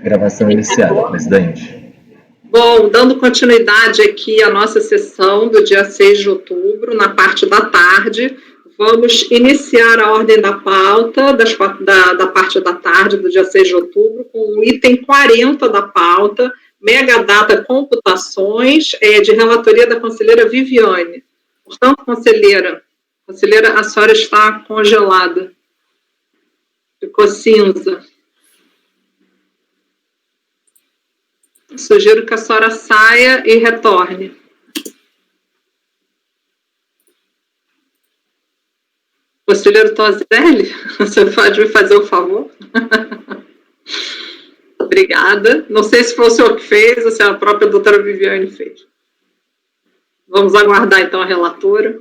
Gravação iniciada, presidente. Bom, dando continuidade aqui à nossa sessão do dia 6 de outubro, na parte da tarde, vamos iniciar a ordem da pauta da parte da tarde do dia 6 de outubro, com o item 40 da pauta, Megadata Computações, de relatoria da conselheira Viviane. Portanto, conselheira, a senhora está congelada. Ficou cinza. Sugiro que a senhora saia e retorne. Conselheiro Tozelli, você pode me fazer o favor? Obrigada. Não sei se foi o senhor que fez ou se a própria doutora Viviane fez. Vamos aguardar, então, a relatora.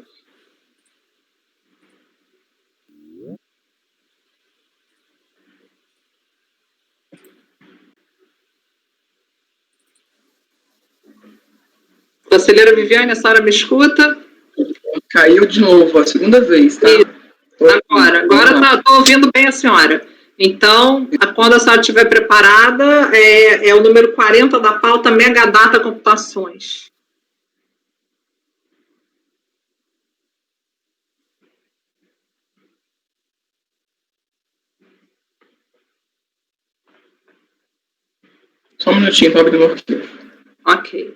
Conselheira Viviane, a senhora me escuta? Caiu de novo, a segunda vez, tá? Agora estou ouvindo bem a senhora. Então, quando a senhora estiver preparada, é o número 40 da pauta Megadata Computações. Só um minutinho para abrir o arquivo. Ok.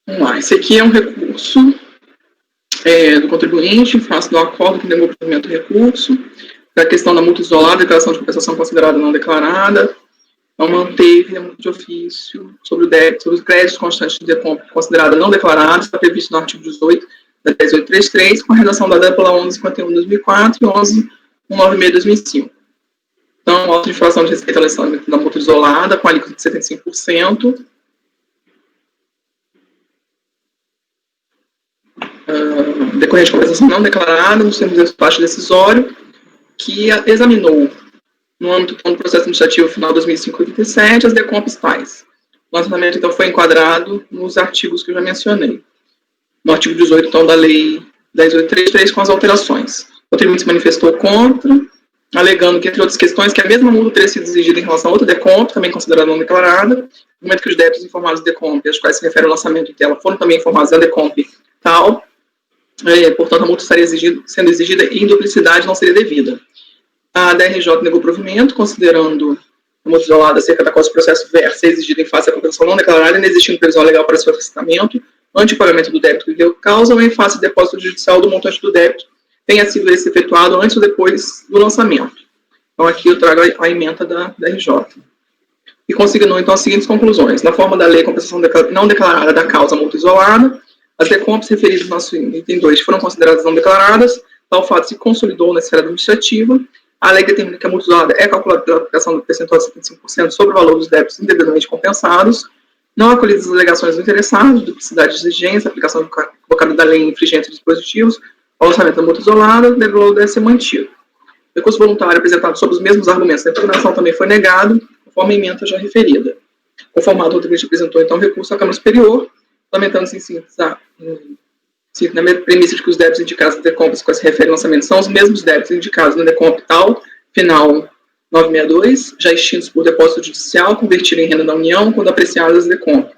Vamos lá, esse aqui é um recurso do contribuinte, em face do acordo que negou o provimento do recurso, da questão da multa isolada, declaração de compensação considerada não declarada, não manteve a multa de ofício sobre o débito, sobre os créditos constantes de decompra considerada não declarada, está previsto no artigo 18 da 10833, com a redação da DEPLA 1151 de 2004 e 11196 de 2005. Então, auto de infração de respeito à legislação da multa isolada, com a alíquota de 75%, decorrente de compensação não declarada, nos termos do despacho decisório, que examinou, no âmbito do processo administrativo final de 2005-87, as decompras tais. O lançamento, então, foi enquadrado nos artigos que eu já mencionei. No artigo 18, então, da Lei 10.833, com as alterações. O contribuinte se manifestou contra, alegando que, entre outras questões, que a mesma multa teria sido exigida em relação a outra decompra, também considerada não declarada, no momento que os débitos informados de decompra, aos quais se refere o lançamento em tela, foram também informados da decompra tal. Portanto, a multa estaria sendo exigida e em duplicidade não seria devida. A DRJ negou o provimento, considerando a multa isolada acerca da qual o processo versa exigida em face da compensação não declarada, inexistindo previsão legal para seu afastamento, ante o pagamento do débito que deu causa, ou em face do depósito judicial do montante do débito, tenha sido esse efetuado antes ou depois do lançamento. Então, aqui eu trago a ementa da DRJ. E consignou, então, as seguintes conclusões. Na forma da lei, a compensação não declarada da causa multa isolada, as decompras referidas no nosso item 2 foram consideradas não declaradas, tal fato se consolidou na esfera administrativa. A lei determina que a multa isolada é calculada pela aplicação do percentual de 75% sobre o valor dos débitos indevidamente compensados, não acolhidas as alegações dos interessados, duplicidade de exigência, aplicação invocada da lei infringente de dispositivos, o lançamento da multa isolada, deve ser mantido. O recurso voluntário apresentado sob os mesmos argumentos da impugnação também foi negado, conforme a ementa já referida. Conformado, o contribuinte apresentou, então, recurso à Câmara Superior, lamentando-se em síntese na premissa de que os débitos indicados na decompra que se refere ao lançamento são os mesmos débitos indicados na decompra tal, final 962, já extintos por depósito judicial, convertidos em renda da União, quando apreciadas as decompra.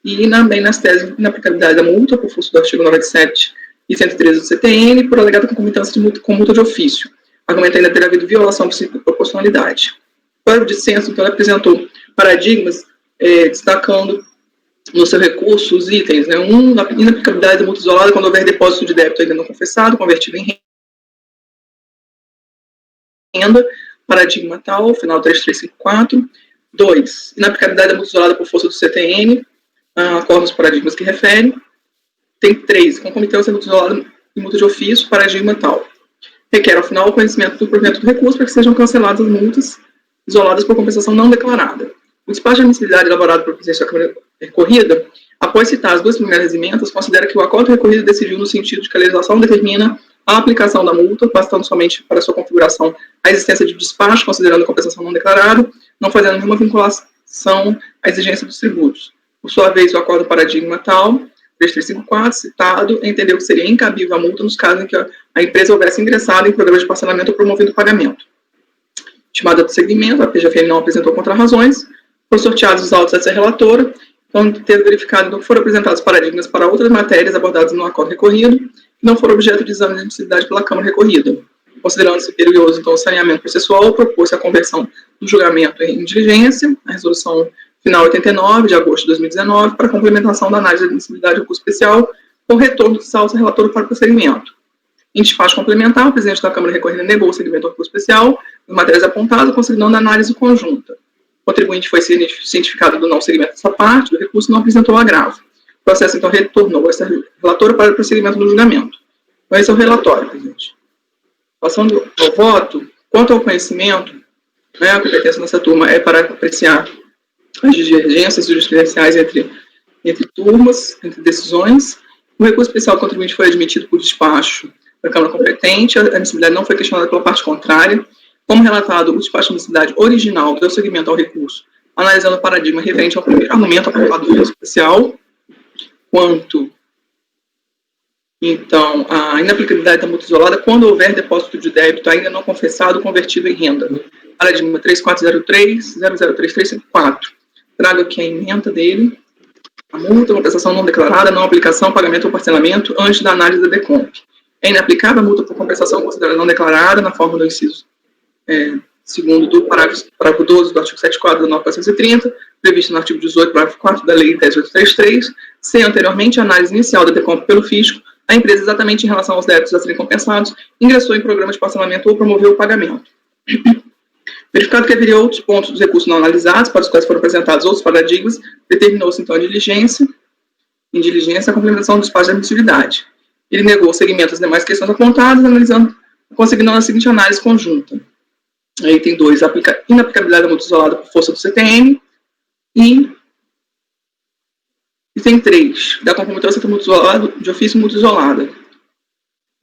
E também nas teses de inaplicabilidade da multa, por força do artigo 97 e 113 do CTN, por alegada concomitância com multa de ofício. Argumenta ainda ter havido violação do princípio de proporcionalidade. Para o dissenso, então, ele apresentou paradigmas, destacando no seu recurso os itens, né? Na inaplicabilidade da multa isolada quando houver depósito de débito ainda não confessado, convertido em renda, paradigma tal, final 3354. 2. Inaplicabilidade da multa isolada por força do CTN, acorda os paradigmas que referem. Tem 3. Concomitância da multa isolada e multa de ofício, paradigma tal. Requer, ao final, o conhecimento do provimento do recurso para que sejam canceladas as multas isoladas por compensação não declarada. O despacho de admissibilidade elaborado pelo presidente da Câmara recorrida, após citar as duas primeiras emendas, considera que o acordo recorrido decidiu no sentido de que a legislação determina a aplicação da multa, bastando somente para sua configuração a existência de despacho, considerando a compensação não declarada, não fazendo nenhuma vinculação à exigência dos tributos. Por sua vez, o acordo paradigma tal, 3354, citado, entendeu que seria incabível a multa nos casos em que a empresa houvesse ingressado em programas de parcelamento ou promovido o pagamento. Estimada do segmento, a PGFN não apresentou contrarrazões, foram sorteados os autos a ser relatora, então, ter verificado que foram apresentados paradigmas para outras matérias abordadas no acordo recorrido, que não foram objeto de exame de admissibilidade pela Câmara recorrida. Considerando-se perigoso, então, o saneamento processual, propôs a conversão do julgamento em diligência, a resolução final 89, de agosto de 2019, para complementação da análise de admissibilidade do recurso especial, com retorno dos autos relator para o procedimento. Em despacho complementar, o presidente da Câmara recorrida negou o segmento do recurso especial, nas matérias apontadas, considerando a análise conjunta. O contribuinte foi cientificado do não segmento dessa parte do recurso e não apresentou agravo. O processo, então, retornou essa relatora para o prosseguimento do julgamento. Então, esse é o relatório, presidente. Passando ao voto, quanto ao conhecimento, né, a competência nessa turma é para apreciar as divergências jurisprudenciais entre turmas, entre decisões. O recurso especial do contribuinte foi admitido por despacho da Câmara competente, a admissibilidade não foi questionada pela parte contrária. Como relatado, o despacho de admissibilidade original deu seguimento ao recurso, analisando o paradigma referente ao primeiro argumento aprovado do recurso especial, quanto, então, a inaplicabilidade da multa isolada quando houver depósito de débito ainda não confessado convertido em renda. Paradigma 3403-003354. Trago aqui a ementa dele. A multa, compensação não declarada, não aplicação, pagamento ou parcelamento antes da análise da DECOMP. É inaplicável a multa por compensação considerada não declarada na forma do inciso segundo do parágrafo 12 do artigo 74 da norma 430, previsto no artigo 18, parágrafo 4 da lei 10.833, se anteriormente a análise inicial da DECOMP pelo fisco, a empresa, exatamente em relação aos débitos a serem compensados, ingressou em programa de parcelamento ou promoveu o pagamento. Verificado que haveria outros pontos dos recursos não analisados, para os quais foram apresentados outros paradigmas, determinou-se, então, em diligência, a complementação do despacho de admissibilidade. Ele negou o segmento das demais questões apontadas, conseguindo a seguinte análise conjunta. Aí tem 2, inaplicabilidade da multa isolada por força do CTM, e tem 3, da concomitância do multa isolada, de ofício multa isolada.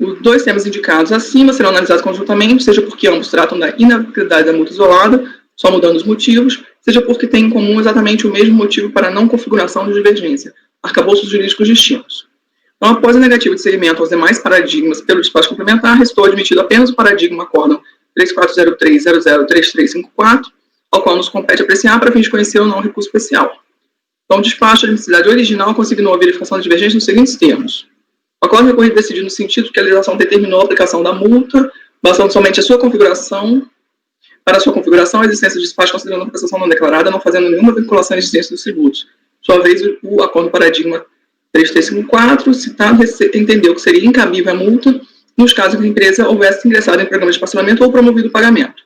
Os 2 temas indicados acima serão analisados conjuntamente, seja porque ambos tratam da inaplicabilidade da multa isolada, só mudando os motivos, seja porque têm em comum exatamente o mesmo motivo para a não configuração de divergência, arcabouços jurídicos distintos. Então, após a negativa de segmento aos demais paradigmas pelo despacho complementar, restou admitido apenas o paradigma acórdão 3403-003354, ao qual nos compete apreciar para fim de conhecer ou não o recurso especial. Então, o despacho de admissibilidade original consignou a verificação da divergência nos seguintes termos. O acordo recorrido decidiu no sentido que a legislação determinou a aplicação da multa, bastando somente a sua configuração. Para a sua configuração, a existência de despacho considerando a prestação não declarada, não fazendo nenhuma vinculação à existência dos tributos. Por sua vez, o acordo paradigma 3354, citado, entendeu que seria incabível a multa nos casos em que a empresa houvesse ingressado em programa de parcelamento ou promovido o pagamento.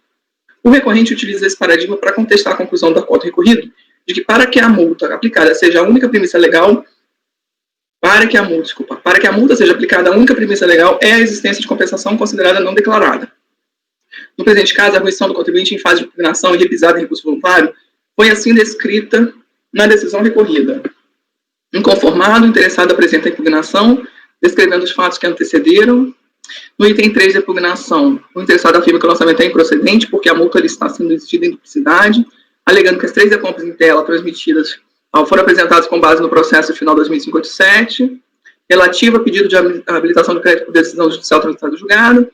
O recorrente utiliza esse paradigma para contestar a conclusão do acordo recorrido de que para que a multa aplicada seja a única premissa legal, para que a multa seja aplicada, a única premissa legal é a existência de compensação considerada não declarada. No presente caso, a arguição do contribuinte em fase de impugnação e repisada em recurso voluntário foi assim descrita na decisão recorrida. Inconformado, o interessado apresenta a impugnação, descrevendo os fatos que antecederam. No item 3 da impugnação, o interessado afirma que o lançamento é improcedente porque a multa está sendo exigida em duplicidade, alegando que as 3 decompras em tela transmitidas foram apresentadas com base no processo final 2005-87, relativo a pedido de habilitação do crédito por decisão judicial transitada julgada,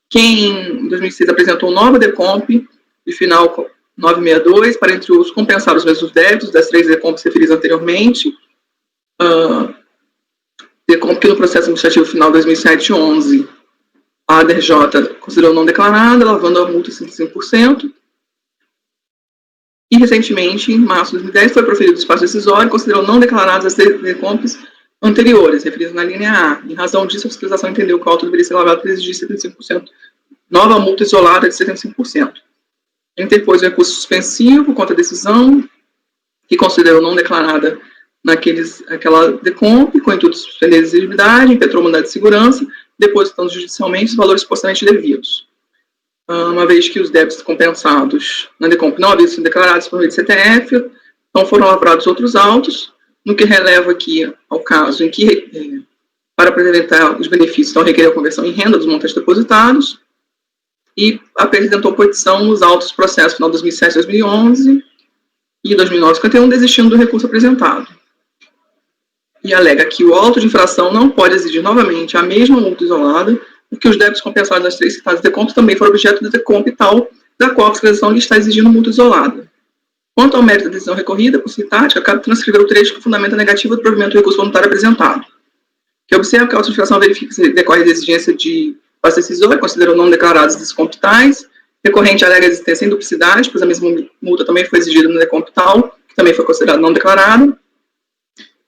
quem em 2006 apresentou nova decomp de final 962 para, entre outros, compensar os mesmos débitos das 3 decompras referidas anteriormente, decomp que no processo administrativo final 2007-11 a ADRJ considerou não declarada, lavando a multa em 55%. E, recentemente, em março de 2010, foi proferido o despacho decisório e considerou não declaradas as decomps anteriores, referidas na linha A. Em razão disso, a fiscalização entendeu que o auto deveria ser lavado para exigir 75%, nova multa isolada de 75%. Interpôs o recurso suspensivo contra a decisão, que considerou não declarada aquela decomp, com o intuito de suspender a exigibilidade, impetrou mandado de segurança, depositando judicialmente os valores supostamente devidos. Uma vez que os débitos compensados na decomp não haviam sido declarados por meio de CTF, então foram lavrados outros autos, no que releva aqui ao caso em que, para apresentar os benefícios, então requereu a conversão em renda dos montantes depositados, e apresentou petição nos autos do processo final 2007-2011 e 2009-51, desistindo do recurso apresentado. e alega que o auto de infração não pode exigir novamente a mesma multa isolada, porque os débitos compensados nas 3 citadas decompos também foram objeto de decomp tal, da qual a fiscalização lhe está exigindo multa isolada. Quanto ao mérito da decisão recorrida, por citática, cabe transcrever o trecho que fundamenta a negativa do provimento do recurso voluntário apresentado. Que observa que a auto-infração verifica se decorre da exigência de base decisória, considerou não declarados descompitais, recorrente alega a existência em duplicidade, pois a mesma multa também foi exigida no decompital, que também foi considerado não declarado.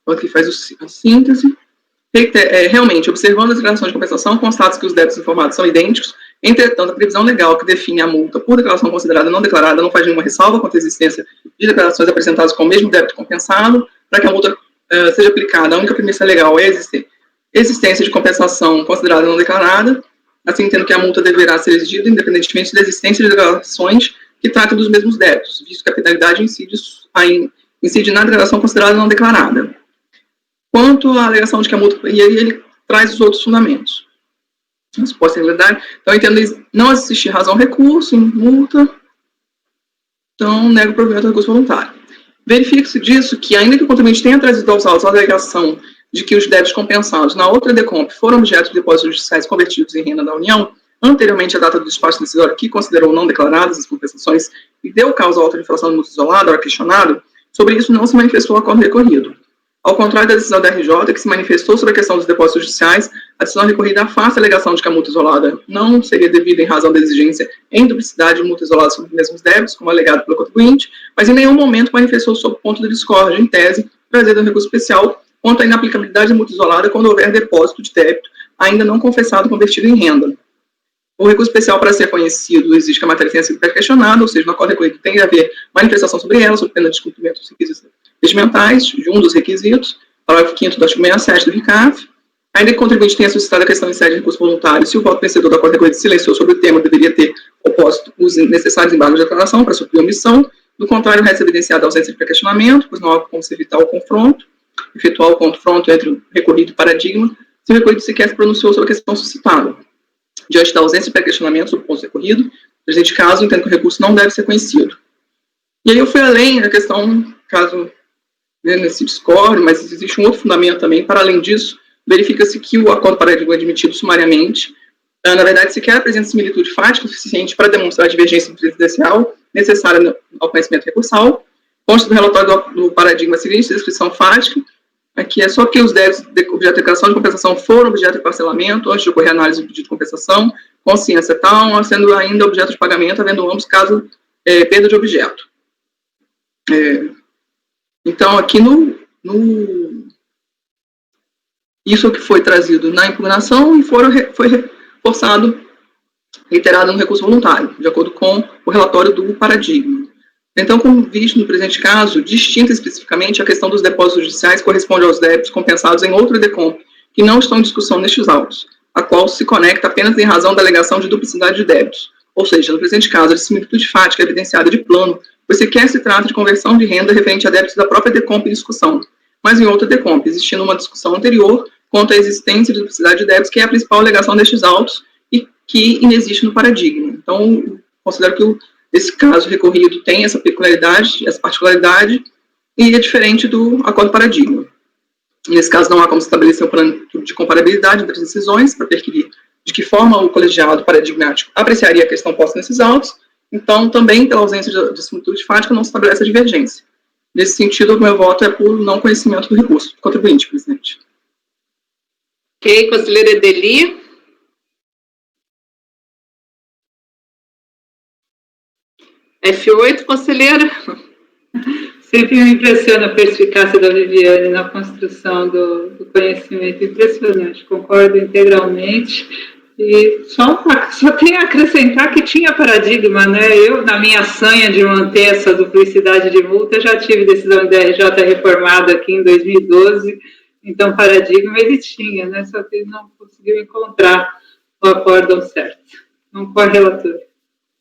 Então, aqui faz a síntese. Realmente, observando as declarações de compensação, constata que os débitos informados são idênticos. Entretanto, a previsão legal que define a multa por declaração considerada não declarada não faz nenhuma ressalva quanto à existência de declarações apresentadas com o mesmo débito compensado. Para que a multa seja aplicada, a única premissa legal é a existência de compensação considerada não declarada. Assim, entendo que a multa deverá ser exigida independentemente da existência de declarações que tratam dos mesmos débitos, visto que a penalidade incide na declaração considerada não declarada. Quanto à alegação de que a multa... E aí ele traz os outros fundamentos. Suposta irregularidade. Então, eu entendo não existir razão recurso em multa. Então, nego o provimento do recurso voluntário. Verifica-se disso que, ainda que o contribuinte tenha trazido aos autos a alegação de que os débitos compensados na outra decomp foram objeto de depósitos judiciais convertidos em renda da União, anteriormente à data do despacho decisório que considerou não declaradas as compensações e deu causa à auto-infração de multa isolada, ora questionado, sobre isso não se manifestou o acordo recorrido. Ao contrário da decisão da RJ, que se manifestou sobre a questão dos depósitos judiciais, a decisão recorrida afasta a alegação de que a multa isolada não seria devida em razão da exigência em duplicidade de multa isolada sobre os mesmos débitos, como alegado pelo contribuinte, mas em nenhum momento manifestou sob o ponto de discórdia, em tese, trazendo um recurso especial quanto à inaplicabilidade de multa isolada quando houver depósito de débito ainda não confessado convertido em renda. O recurso especial, para ser conhecido, exige que a matéria tenha sido questionada, ou seja, no acordo recorrido tem de haver manifestação sobre ela, sob pena de descumprimento dos requisitos regimentais, de um dos requisitos, parágrafo 5º do artigo 67 do RICAF. Ainda que o contribuinte tenha suscitado a questão em sede de recurso voluntário, se o voto vencedor do acordo recorrido silenciou sobre o tema, deveria ter oposto os necessários embargos de declaração para suprir a omissão. Do contrário, resta evidenciada a ausência de questionamento, pois não há como se evitar o confronto, efetuar o confronto entre o recorrido e o paradigma, se o recorrido sequer se pronunciou sobre a questão suscitada. Diante da ausência de pré-questionamento sobre o ponto recorrido, no presente caso, entendo que o recurso não deve ser conhecido. E aí eu fui além da questão, caso nesse discórdia, mas existe um outro fundamento também. Para além disso, verifica-se que o acordo paradigma é admitido sumariamente. Na verdade, sequer apresenta similitude fática suficiente para demonstrar a divergência presidencial necessária ao conhecimento recursal. Consta do relatório do paradigma a seguinte descrição fática, aqui é só que os débitos de objeto de declaração de compensação foram objeto de parcelamento antes de ocorrer a análise do pedido de compensação, consciência tal, sendo ainda objeto de pagamento, havendo ambos caso perda de objeto. Então, aqui isso que foi trazido na impugnação e foi reforçado, reiterado no recurso voluntário, de acordo com o relatório do paradigma. Então, como visto no presente caso, distinta especificamente a questão dos depósitos judiciais corresponde aos débitos compensados em outro decomp, que não estão em discussão nestes autos, a qual se conecta apenas em razão da alegação de duplicidade de débitos. Ou seja, no presente caso, a similitude fática é evidenciada de plano, pois sequer se trata de conversão de renda referente a débitos da própria decomp em discussão, mas em outra decomp, existindo uma discussão anterior quanto à existência de duplicidade de débitos, que é a principal alegação destes autos e que inexiste no paradigma. Então, considero que esse caso recorrido tem essa peculiaridade, essa particularidade, e é diferente do acordo paradigma. Nesse caso, não há como estabelecer um plano de comparabilidade entre as decisões, para perquirir de que forma o colegiado paradigmático apreciaria a questão posta nesses autos. Então, também, pela ausência de similitude fática, não se estabelece a divergência. Nesse sentido, o meu voto é por não conhecimento do recurso do contribuinte, presidente. Ok, conselheira Edeli. F8, conselheira. Sempre me impressiona a perspicácia da Viviane na construção do conhecimento, impressionante, concordo integralmente. E só tenho a acrescentar que tinha paradigma, né? Eu, na minha sanha de manter essa duplicidade de multa, já tive decisão da RJ reformada aqui em 2012, então paradigma ele tinha, né? Só que ele não conseguiu encontrar o acórdão certo. Não corre, relator.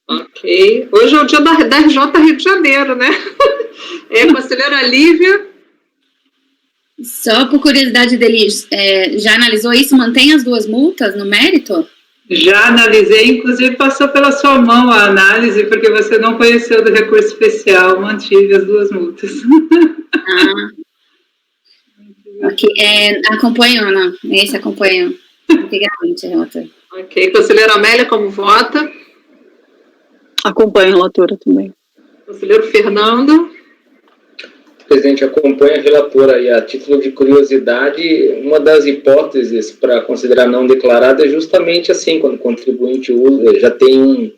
Ok. Hoje é o dia da RJ Rio de Janeiro, né? Conselheira Lívia. Só por curiosidade dele, já analisou isso? Mantém as duas multas no mérito? Já analisei, inclusive passou pela sua mão a análise, porque você não conheceu do recurso especial, mantive as duas multas. Ok, acompanho, Ana. Esse acompanho integralmente a relatora. Ok, conselheira Amélia, como vota? Acompanho a relatora também. Conselheiro Fernando? Presidente, acompanha a relatora e a título de curiosidade, uma das hipóteses para considerar não declarada é justamente assim, quando o contribuinte usa, já tem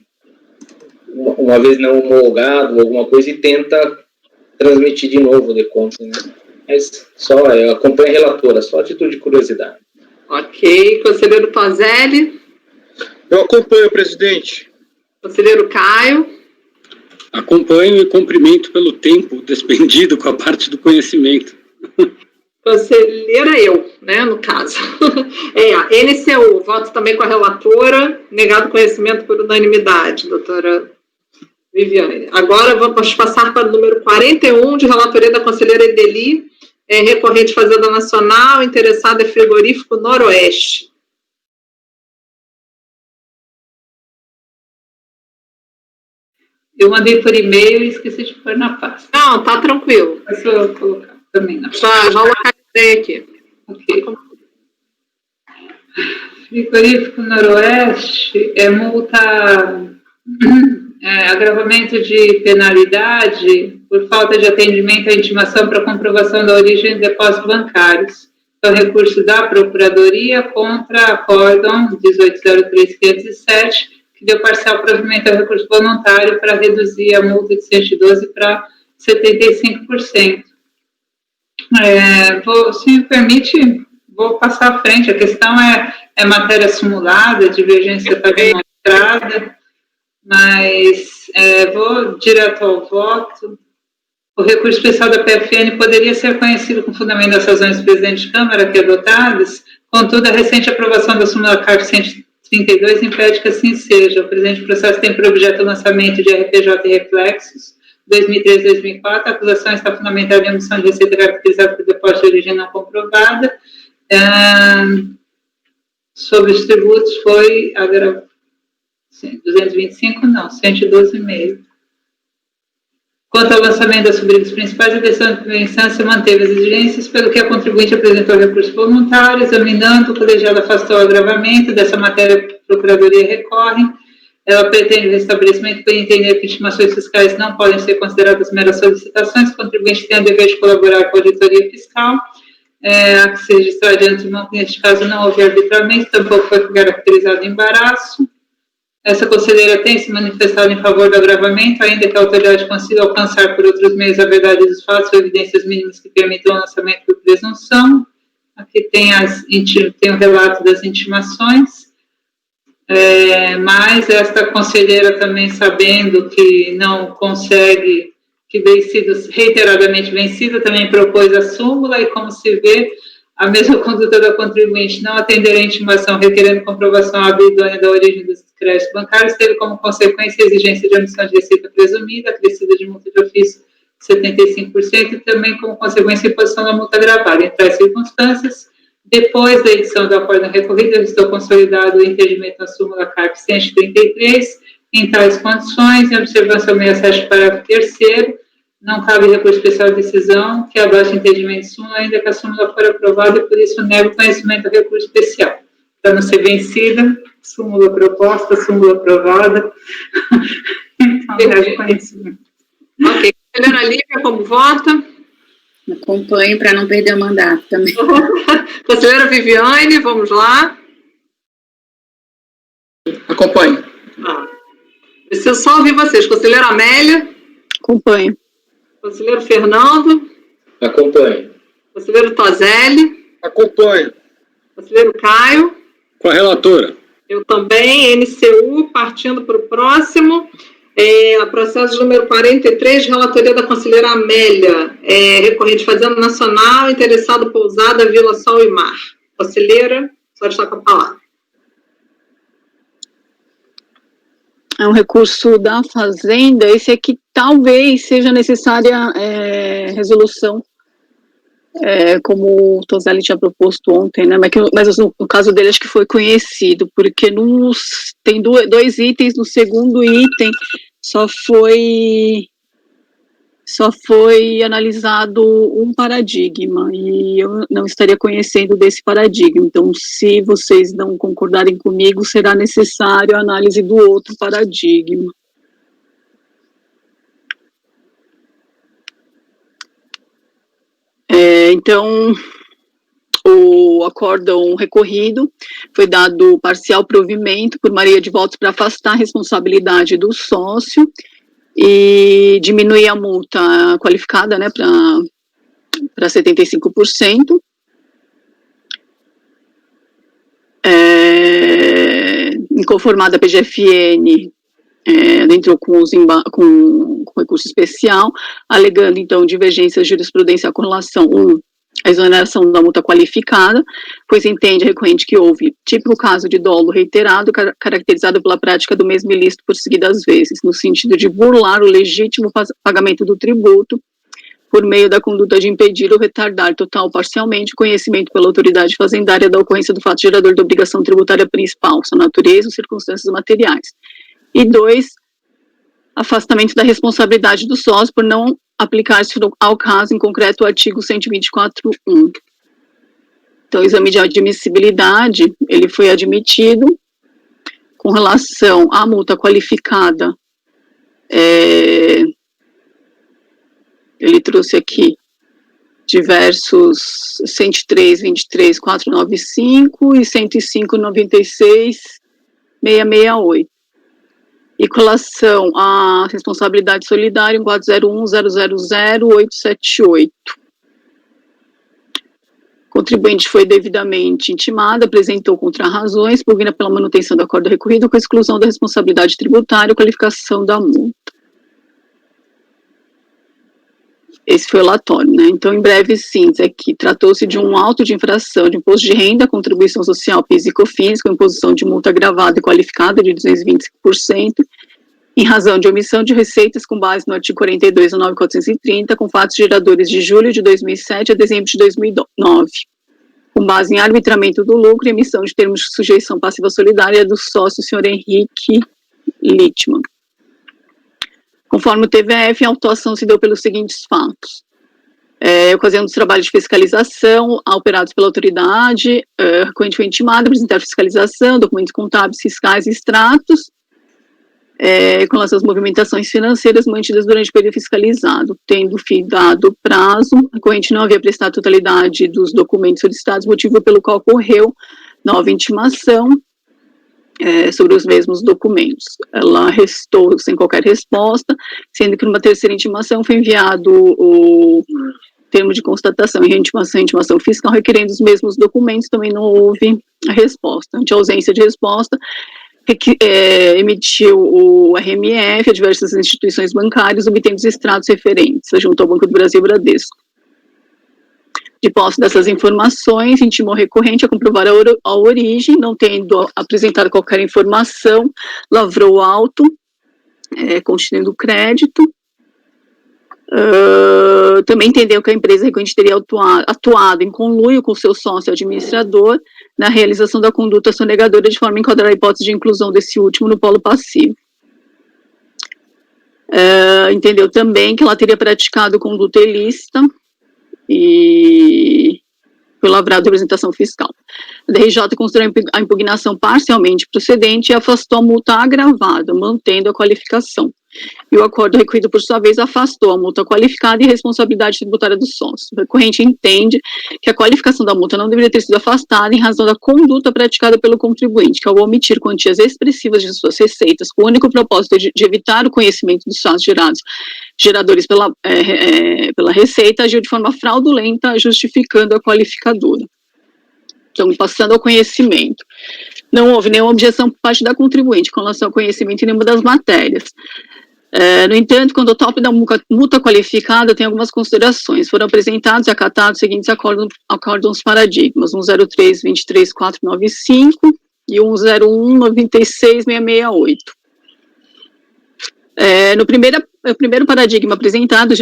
uma vez não homologado, alguma coisa, e tenta transmitir de novo o decompte, né? Mas só, acompanha a relatora, só a título de curiosidade. Ok, conselheiro Tozelli? Eu acompanho, presidente. Conselheiro Caio? Acompanho e cumprimento pelo tempo despendido com a parte do conhecimento. Conselheira eu, né, no caso. NCU, voto também com a relatora, negado conhecimento por unanimidade, doutora Viviane. Agora vamos passar para o número 41, de relatoria da conselheira Edeli, recorrente Fazenda Nacional, interessado é frigorífico Noroeste. Eu mandei por e-mail e esqueci de pôr na pasta. Não, tá tranquilo. É só colocar também na pasta. Já localizei aqui. Ok. Frigorífico Noroeste é multa, agravamento de penalidade por falta de atendimento à intimação para comprovação da origem de depósitos bancários. Então, recurso da Procuradoria contra acórdão 1803.507, que deu parcial provimento ao recurso voluntário para reduzir a multa de 112 para 75%. Se me permite, vou passar à frente. A questão é matéria simulada, a divergência está demonstrada, mas vou direto ao voto. O recurso especial da PFN poderia ser conhecido com fundamento das razões do presidente de Câmara aqui adotadas, contudo, a recente aprovação da súmula CARF 132 impede que assim seja. O presente processo tem por objeto o lançamento de RPJ e reflexos 2003-2004. A acusação está fundamentada em omissão de receita caracterizada por depósito de origem não comprovada. Sobre os tributos foi 225, não, 112,5. Quanto ao lançamento das rubricas principais, a decisão de primeira instância manteve as exigências, pelo que a contribuinte apresentou recurso voluntário, examinando, o colegiado afastou o agravamento dessa matéria, a Procuradoria recorre. Ela pretende o restabelecimento por entender que estimações fiscais não podem ser consideradas meras solicitações, o contribuinte tem o dever de colaborar com a auditoria fiscal, a que se registrar de antemão, que neste caso não houve arbitramento, tampouco foi caracterizado embaraço. Essa conselheira tem se manifestado em favor do agravamento, ainda que a autoridade consiga alcançar por outros meios a verdade dos fatos ou evidências mínimas que permitam o lançamento por presunção. Aqui tem o relato das intimações, mas esta conselheira também, sabendo que não consegue, que tem sido reiteradamente vencida, também propôs a súmula e, como se vê, a mesma conduta da contribuinte não atender a intimação requerendo comprovação idônea da origem dos créditos bancários teve como consequência a exigência de omissão de receita presumida, acrescida de multa de ofício de 75% e também como consequência a imposição da multa gravada. Em tais circunstâncias, depois da edição do acórdão recorrido, estou consolidado o entendimento na súmula CARF 133, em tais condições, em observância ao 67, parágrafo 3º, não cabe recurso especial de decisão que abaixe o entendimento de súmula, ainda que a súmula for aprovada, e por isso nego o conhecimento do recurso especial. Para não ser vencida, súmula proposta, súmula aprovada. Então, nego o conhecimento. Ok. Conselheira Lívia, como vota? Acompanho para não perder o mandato também. Conselheira Viviane, vamos lá. Acompanho. Preciso só ouvir vocês. Conselheira Amélia? Acompanho. Conselheiro Fernando? Acompanho. Conselheiro Tozelli? Acompanho. Conselheiro Caio? Com a relatora. Eu também, NCU, partindo para o próximo. Processo número 43, relatoria da conselheira Amélia, recorrente Fazenda Nacional, interessado Pousada, Vila Sol e Mar. Conselheira, só está com a palavra. É um recurso da Fazenda, esse aqui talvez seja necessária resolução, como o Tozelli tinha proposto ontem, né? Mas no caso dele acho que foi conhecido, porque tem dois itens, no segundo item só foi só foi analisado um paradigma, e eu não estaria conhecendo desse paradigma. Então, se vocês não concordarem comigo, será necessário a análise do outro paradigma. Então, o acórdão recorrido foi dado parcial provimento por maioria de votos para afastar a responsabilidade do sócio e diminuir a multa qualificada, né, para 75%. Inconformada a PGFN entrou com recurso especial, alegando, então, divergência jurisprudencial com relação à exoneração da multa qualificada, pois entende a recorrente que houve típico caso de dolo reiterado, caracterizado pela prática do mesmo ilícito por seguidas vezes, no sentido de burlar o legítimo pagamento do tributo, por meio da conduta de impedir ou retardar total ou parcialmente o conhecimento pela autoridade fazendária da ocorrência do fato gerador da obrigação tributária principal, sua natureza ou circunstâncias materiais. E 2, afastamento da responsabilidade do sócio por não aplicar-se ao caso em concreto o artigo 124.1. Então, o exame de admissibilidade, ele foi admitido com relação à multa qualificada. Ele trouxe aqui diversos 103.23.495 e 105.96.668. E com relação à responsabilidade solidária, 401.000.878. O contribuinte foi devidamente intimado, apresentou contrarrazões, pugna pela manutenção do acordo recorrido com exclusão da responsabilidade tributária e qualificação da multa. Esse foi o relatório, né? Então, em breve, síntese aqui, tratou-se de um auto de infração de imposto de renda, contribuição social, PIS e COFINS, com imposição de multa agravada e qualificada de 225%, em razão de omissão de receitas com base no artigo 42 da 9.430, com fatos geradores de julho de 2007 a dezembro de 2009, com base em arbitramento do lucro e emissão de termos de sujeição passiva solidária do sócio senhor Henrique Littmann. Conforme o TVF, a autuação se deu pelos seguintes fatos. Ocasião dos trabalhos de fiscalização operados pela autoridade, a recorrente foi intimada a apresentar fiscalização, documentos contábeis, fiscais e extratos, com relação às movimentações financeiras mantidas durante o período fiscalizado. Tendo findado o prazo, a recorrente não havia prestado a totalidade dos documentos solicitados, motivo pelo qual ocorreu nova intimação, sobre os mesmos documentos. Ela restou sem qualquer resposta, sendo que numa terceira intimação foi enviado o termo de constatação e intimação fiscal requerendo os mesmos documentos, também não houve a resposta. Ante a ausência de resposta, emitiu o RMF a diversas instituições bancárias, obtendo os extratos referentes, junto ao Banco do Brasil e Bradesco. De posse dessas informações, intimou o recorrente a comprovar a origem, não tendo apresentado qualquer informação, lavrou o auto, constituindo crédito. Também entendeu que a empresa recorrente teria atuado em conluio com o seu sócio administrador na realização da conduta sonegadora de forma a enquadrar a hipótese de inclusão desse último no polo passivo. Entendeu também que ela teria praticado conduta ilícita e foi lavrado de representação fiscal. A DRJ considerou a impugnação parcialmente procedente e afastou a multa agravada, mantendo a qualificação. E o acordo recorrido, por sua vez, afastou a multa qualificada e a responsabilidade tributária do sócio. O recorrente entende que a qualificação da multa não deveria ter sido afastada em razão da conduta praticada pelo contribuinte, que ao omitir quantias expressivas de suas receitas, com o único propósito de evitar o conhecimento dos fatos geradores pela receita, agiu de forma fraudulenta, justificando a qualificadora. Então, passando ao conhecimento. Não houve nenhuma objeção por parte da contribuinte com relação ao conhecimento em nenhuma das matérias. No entanto, quando o top da multa qualificada, tem algumas considerações. Foram apresentados e acatados os seguintes acórdãos paradigmas: 103.23.495 e 101.96.668. No primeiro paradigma apresentado, a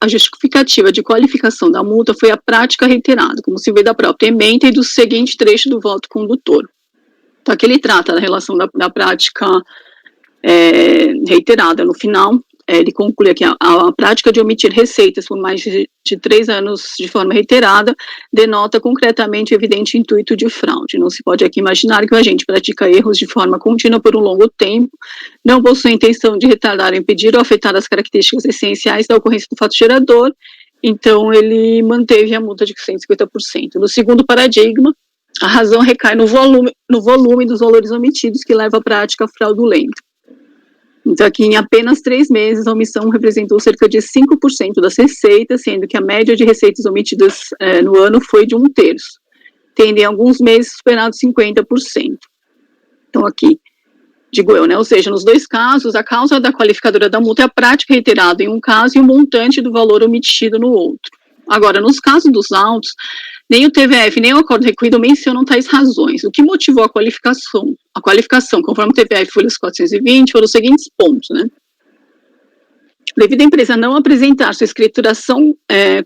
justificativa de qualificação da multa foi a prática reiterada, como se vê da própria ementa e do seguinte trecho do voto condutor. Então, aqui ele trata da relação da prática reiterada no final, ele conclui aqui, a prática de omitir receitas por mais de 3 anos de forma reiterada denota concretamente o evidente intuito de fraude. Não se pode aqui imaginar que o agente pratica erros de forma contínua por um longo tempo, não possui a intenção de retardar, impedir ou afetar as características essenciais da ocorrência do fato gerador, então ele manteve a multa de 150%. No segundo paradigma, a razão recai no volume dos valores omitidos que leva à prática fraudulenta. Então, aqui, em apenas 3 meses, a omissão representou cerca de 5% das receitas, sendo que a média de receitas omitidas no ano foi de 1/3, tendo em alguns meses superado 50%. Então, aqui, digo eu, né, ou seja, nos 2 casos, a causa da qualificadora da multa é a prática reiterada em um caso e o montante do valor omitido no outro. Agora, nos casos dos autos, nem o TVF, nem o acordo recorrido mencionam tais razões. O que motivou a qualificação? A qualificação, conforme o TVF folhas 420, foram os seguintes pontos, né? Devido à empresa não apresentar sua escrituração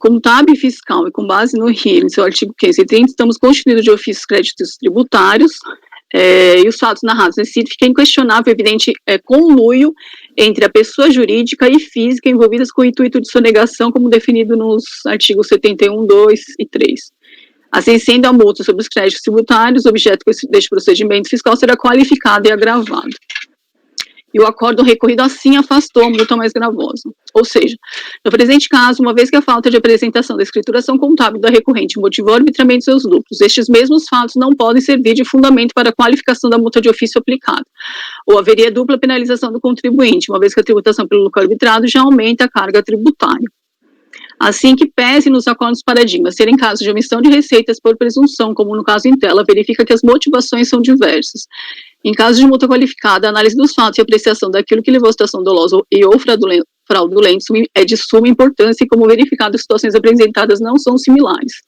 contábil e fiscal e com base no RIR, em seu artigo 530, estamos constituídos de ofícios créditos tributários, e os fatos narrados nesse sítio fica inquestionável, evidente, conluio entre a pessoa jurídica e física envolvidas com o intuito de sonegação, como definido nos artigos 71, 2 e 3. Assim sendo, a multa sobre os créditos tributários, objeto deste procedimento fiscal, será qualificada e agravada. E o acordo recorrido assim afastou a multa mais gravosa. Ou seja, no presente caso, uma vez que a falta de apresentação da escrituração contábil da recorrente motivou o arbitramento de seus lucros, estes mesmos fatos não podem servir de fundamento para a qualificação da multa de ofício aplicada. Ou haveria dupla penalização do contribuinte, uma vez que a tributação pelo lucro arbitrado já aumenta a carga tributária. Assim que pese nos acordos paradigmas serem casos de omissão de receitas por presunção, como no caso Intela, verifica que as motivações são diversas. Em caso de multa qualificada, a análise dos fatos e apreciação daquilo que levou à situação dolosa e ou fraudulenta é de suma importância e, como verificado, as situações apresentadas não são similares.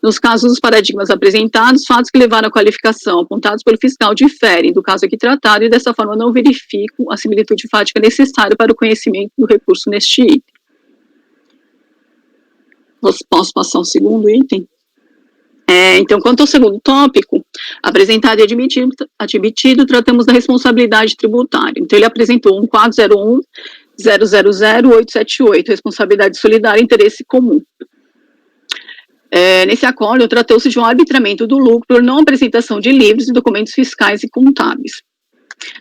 Nos casos dos paradigmas apresentados, fatos que levaram à qualificação apontados pelo fiscal diferem do caso aqui tratado e, dessa forma, não verificam a similitude fática necessária para o conhecimento do recurso neste item. Posso passar o segundo item? Então, quanto ao segundo tópico, apresentado e admitido, tratamos da responsabilidade tributária. Então, ele apresentou um 401.000.878, responsabilidade solidária e interesse comum. Nesse acordo, tratou-se de um arbitramento do lucro por não apresentação de livros e documentos fiscais e contábeis.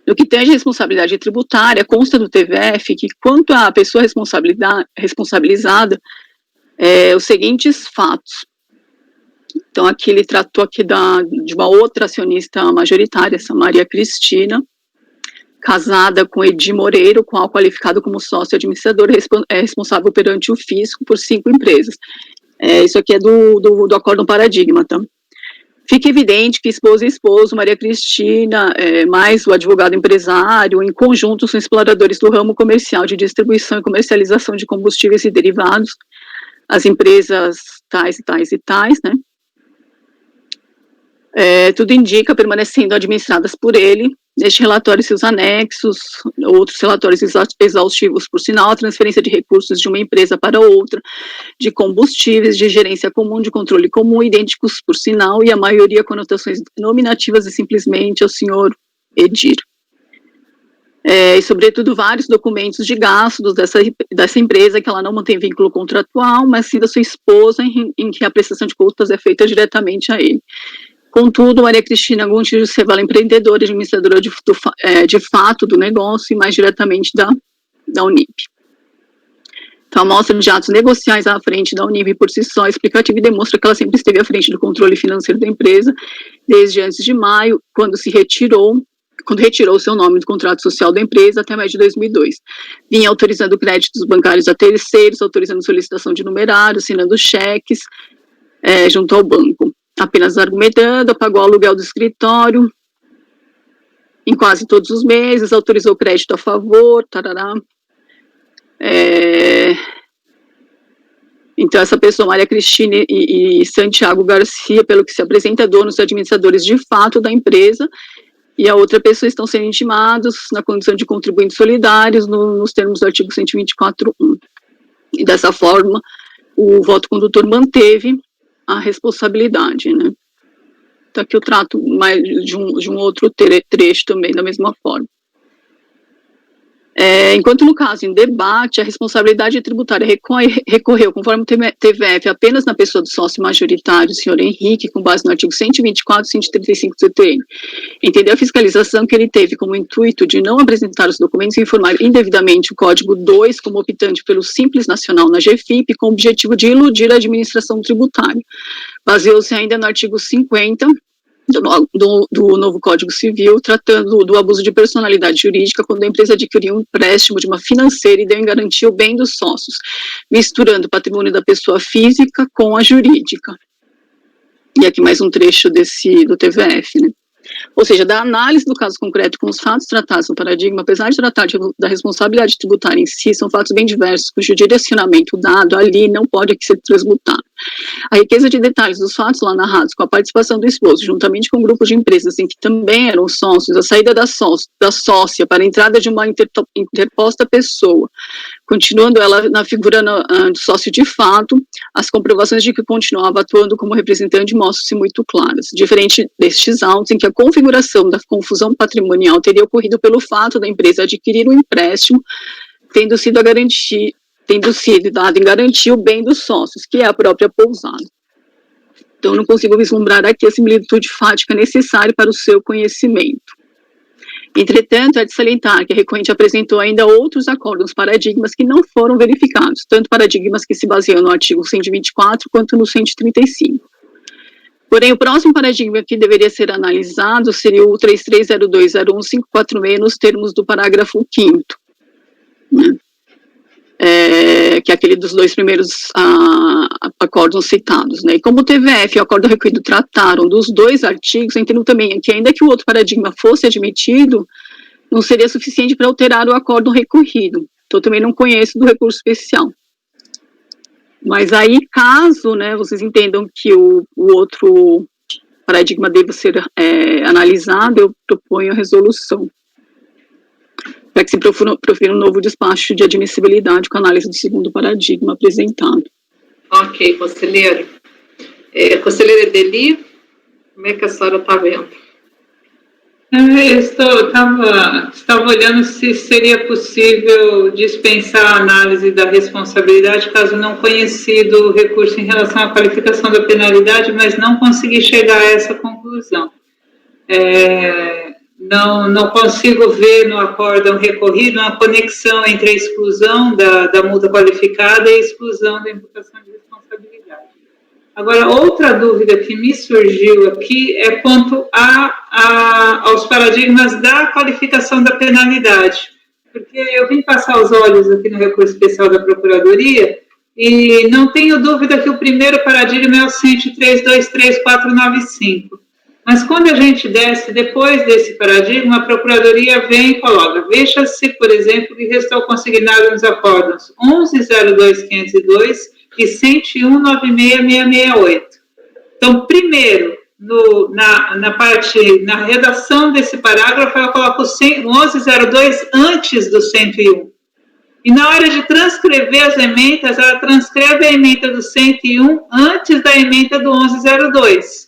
No que tange a responsabilidade tributária, consta do TVF que, quanto à pessoa responsabilizada, os seguintes fatos. Então, aqui ele tratou aqui de uma outra acionista majoritária, essa Maria Cristina, casada com Edi Moreiro, qual qualificado como sócio administrador, responsável perante o fisco por 5 empresas. Isso aqui é do Acordo Paradigma, tá? Fica evidente que esposa e esposo, Maria Cristina, mais o advogado empresário, em conjunto são exploradores do ramo comercial de distribuição e comercialização de combustíveis e derivados, as empresas tais e tais e tais, né? Tudo indica permanecendo administradas por ele. Neste relatório, seus anexos, outros relatórios exaustivos, por sinal, a transferência de recursos de uma empresa para outra, de combustíveis, de gerência comum, de controle comum, idênticos, por sinal, e a maioria conotações nominativas e simplesmente ao senhor Edir. E, sobretudo, vários documentos de gastos dessa empresa, que ela não mantém vínculo contratual, mas sim da sua esposa, em que a prestação de contas é feita diretamente a ele. Contudo, Maria Cristina Gontijo se revela empreendedora e administradora de fato do negócio e mais diretamente da Unip. Então, a amostra de atos negociais à frente da Unip por si só é explicativa e demonstra que ela sempre esteve à frente do controle financeiro da empresa, desde antes de maio, quando retirou seu nome do contrato social da empresa até mais de 2002. Vinha autorizando créditos bancários a terceiros, autorizando solicitação de numerário, assinando cheques junto ao banco. Apenas argumentando, pagou o aluguel do escritório em quase todos os meses, autorizou crédito a favor, tarará. Então, essa pessoa, Maria Cristina e Santiago Garcia, pelo que se apresenta, donos e administradores de fato da empresa, e a outra pessoa estão sendo intimados na condição de contribuintes solidários nos termos do artigo 124.1. E dessa forma, o voto condutor manteve a responsabilidade, né? Então, aqui eu trato mais de um outro trecho também, da mesma forma. Enquanto no caso em debate, a responsabilidade tributária recorreu, conforme o TVF, apenas na pessoa do sócio majoritário, o senhor Henrique, com base no artigo 124 e 135 do CTN. Entendeu a fiscalização que ele teve como intuito de não apresentar os documentos e informar indevidamente o Código 2 como optante pelo Simples Nacional na GFIP, com o objetivo de iludir a administração tributária. Baseou-se ainda no artigo 50 do novo Código Civil, tratando do abuso de personalidade jurídica quando a empresa adquiriu um empréstimo de uma financeira e deu em garantia o bem dos sócios, misturando o patrimônio da pessoa física com a jurídica. E aqui mais um trecho do TVF, né? Ou seja, da análise do caso concreto com os fatos tratados no paradigma, apesar de tratar da responsabilidade tributária em si, são fatos bem diversos, cujo direcionamento dado ali não pode aqui ser transmutado. A riqueza de detalhes dos fatos lá narrados, com a participação do esposo, juntamente com um grupo de empresas em que também eram sócios, a saída da sócia para a entrada de uma interposta pessoa, continuando ela na figura do sócio de fato, as comprovações de que continuava atuando como representante mostram-se muito claras, diferente destes autos em que a configuração da confusão patrimonial teria ocorrido pelo fato da empresa adquirir um empréstimo, tendo sido dado em garantia o bem dos sócios, que é a própria pousada. Então, não consigo vislumbrar aqui a similitude fática necessária para o seu conhecimento. Entretanto, é de salientar que a recorrente apresentou ainda outros acórdãos paradigmas que não foram verificados, tanto paradigmas que se baseiam no artigo 124 quanto no 135. Porém, o próximo paradigma que deveria ser analisado seria o 330201.546 nos termos do parágrafo 5º, né? Que é aquele dos dois primeiros acórdãos citados, né? E como o TVF e o acórdão recorrido trataram dos dois artigos, eu entendo também que ainda que o outro paradigma fosse admitido, não seria suficiente para alterar o acórdão recorrido. Então, eu também não conheço do recurso especial. Mas aí, caso, né, vocês entendam que o outro paradigma deva ser analisado, eu proponho a resolução, para que se profira um novo despacho de admissibilidade com análise do segundo paradigma apresentado. Ok, conselheiro. Conselheira Edeli, como é que a senhora está vendo? Eu estava olhando se seria possível dispensar a análise da responsabilidade, caso não conhecido o recurso em relação à qualificação da penalidade, mas não consegui chegar a essa conclusão. Não consigo ver no acórdão recorrido uma conexão entre a exclusão da multa qualificada e a exclusão da imputação de responsabilidade. Agora, outra dúvida que me surgiu aqui é quanto aos paradigmas da qualificação da penalidade, porque eu vim passar os olhos aqui no recurso especial da Procuradoria e não tenho dúvida que o primeiro paradigma é o 103.23495. Mas quando a gente desce, depois desse paradigma, a Procuradoria vem e coloca: veja-se, por exemplo, que restou consignado nos acórdãos 11.02.502 e 101.96.668. Então, primeiro, na redação desse parágrafo, ela coloca o 11.02 antes do 101. E na hora de transcrever as emendas, ela transcreve a emenda do 101 antes da emenda do 11.02.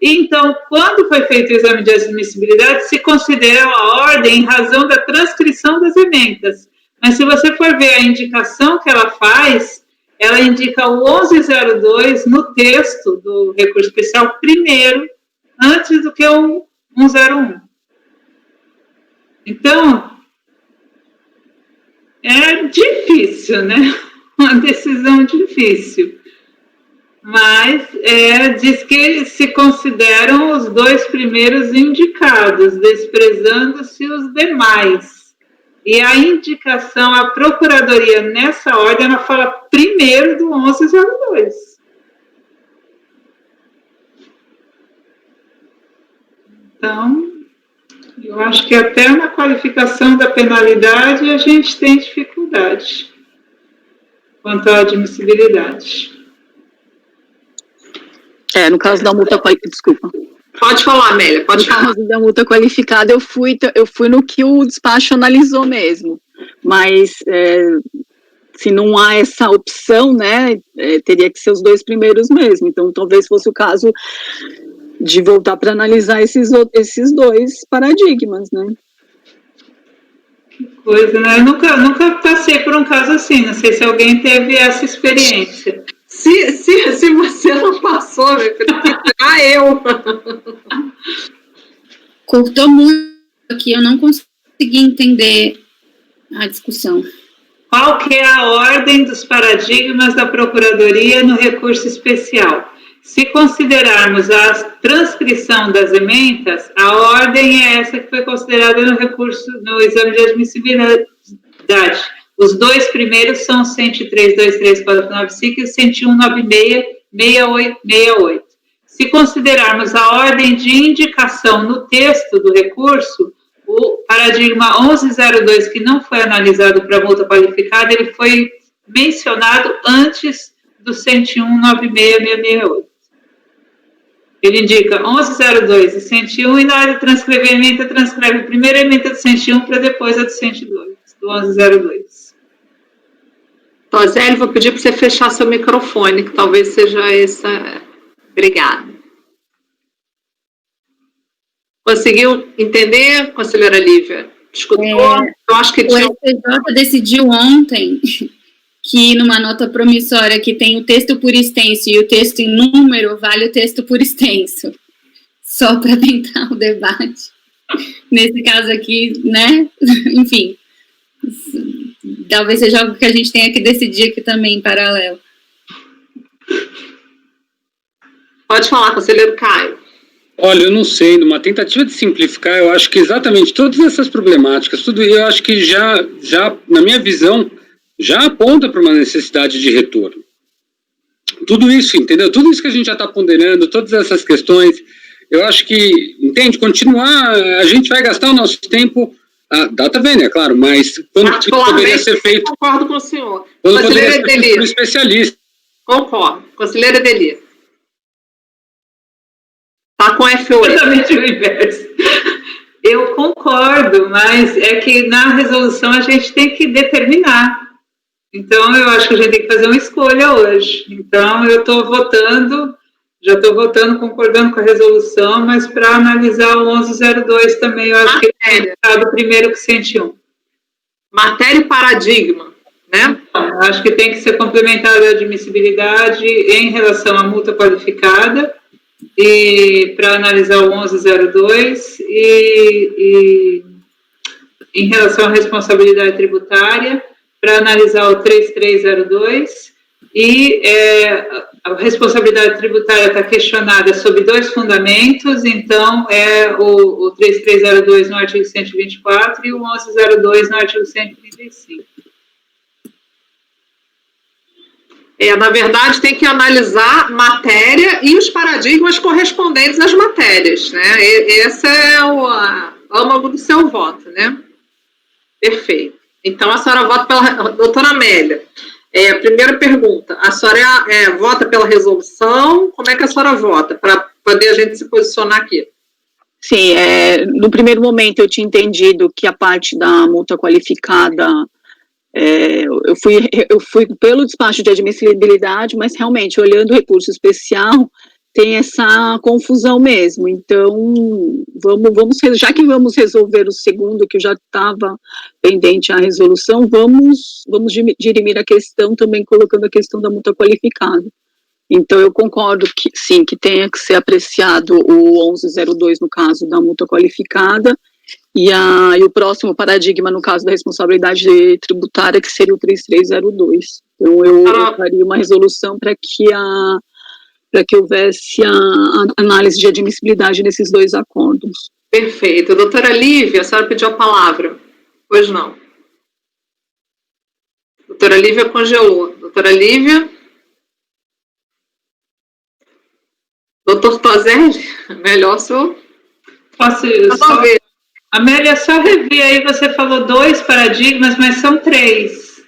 Então, quando foi feito o exame de admissibilidade, se considerou a ordem em razão da transcrição das emendas. Mas se você for ver a indicação que ela faz, ela indica o 11.02 no texto do recurso especial primeiro, antes do que o 101. Então, é difícil, né? Uma decisão difícil. Mas diz que se consideram os dois primeiros indicados, desprezando-se os demais. E a indicação, a Procuradoria, nessa ordem, ela fala primeiro do 11.02. Então, eu acho que até na qualificação da penalidade a gente tem dificuldade quanto à admissibilidade. No caso da multa qualificada, desculpa. Pode falar, Amélia, pode falar. No caso da multa qualificada, eu fui no que o despacho analisou mesmo, mas se não há essa opção, né, teria que ser os dois primeiros mesmo, então talvez fosse o caso de voltar para analisar esses dois paradigmas, né. Que coisa, né? Eu nunca passei por um caso assim, não sei se alguém teve essa experiência. Se você não passou, meu filho, eu. Cortou muito aqui, eu não consegui entender a discussão. Qual que é a ordem dos paradigmas da Procuradoria no recurso especial? Se considerarmos a transcrição das emendas, a ordem é essa que foi considerada no recurso, no exame de admissibilidade. Os dois primeiros são 103.23495 e 101.96.68. Se considerarmos a ordem de indicação no texto do recurso, o paradigma 1102, que não foi analisado para multa qualificada, ele foi mencionado antes do 101.96.668. Ele indica 1102 e 101, e na hora de transcrever a emenda, transcreve a primeira emenda do 101 para depois a do 102, do 1102. Tosélio, vou pedir para você fechar seu microfone, que talvez seja essa. Obrigada. Conseguiu entender, conselheira Lívia? Escutou? Eu acho que o STJ decidiu ontem que numa nota promissória que tem o texto por extenso e o texto em número, vale o texto por extenso. Só para tentar o debate. Nesse caso aqui, né? Enfim. Talvez seja algo que a gente tenha que decidir aqui também em paralelo. Pode falar, conselheiro Caio. Olha, eu não sei, numa tentativa de simplificar, eu acho que exatamente todas essas problemáticas, tudo eu acho que já na minha visão, já aponta para uma necessidade de retorno. Tudo isso, entendeu? Tudo isso que a gente já está ponderando, todas essas questões, eu acho que, entende, continuar, a gente vai gastar o nosso tempo, a data vem, é claro, mas quando poderia ser feito... Concordo com o senhor. Quando poderia ser feito por um especialista. Concordo. Conselheira Deli. Está com F8. Exatamente o inverso. Eu concordo, mas é que na resolução a gente tem que determinar. Então, eu acho que a gente tem que fazer uma escolha hoje. Então, eu estou votando, já estou votando, concordando com a resolução, mas para analisar o 1102 também, eu acho que é estado primeiro que 101. Matéria e paradigma, né? Eu acho que tem que ser complementada a admissibilidade em relação à multa qualificada, e para analisar o 1102 e em relação à responsabilidade tributária, para analisar o 3302, e a responsabilidade tributária está questionada sob dois fundamentos, então é o 3302 no artigo 124 e o 1102 no artigo 135. Na verdade, tem que analisar matéria e os paradigmas correspondentes às matérias, né? Esse é o âmago do seu voto, né? Perfeito. Então, a senhora vota pela... Doutora Amélia, primeira pergunta, a senhora vota pela resolução? Como é que a senhora vota? Para poder a gente se posicionar aqui. Sim, no primeiro momento eu tinha entendido que a parte da multa qualificada... eu fui pelo despacho de admissibilidade, mas realmente, olhando o recurso especial, tem essa confusão mesmo. Então, já que vamos resolver o segundo, que já estava pendente a resolução, vamos dirimir a questão também colocando a questão da multa qualificada. Então, eu concordo que, sim, que tenha que ser apreciado o 1102 no caso da multa qualificada, e o próximo paradigma, no caso da responsabilidade tributária, que seria o 3302. Então, eu faria uma resolução para que houvesse a análise de admissibilidade nesses dois acordos. Perfeito. Doutora Lívia, a senhora pediu a palavra. Pois não. Doutora Lívia congelou. Doutora Lívia? Doutor Toselli? Melhor só... Posso ver. Amélia, só rever aí, você falou 2 paradigmas, mas são 3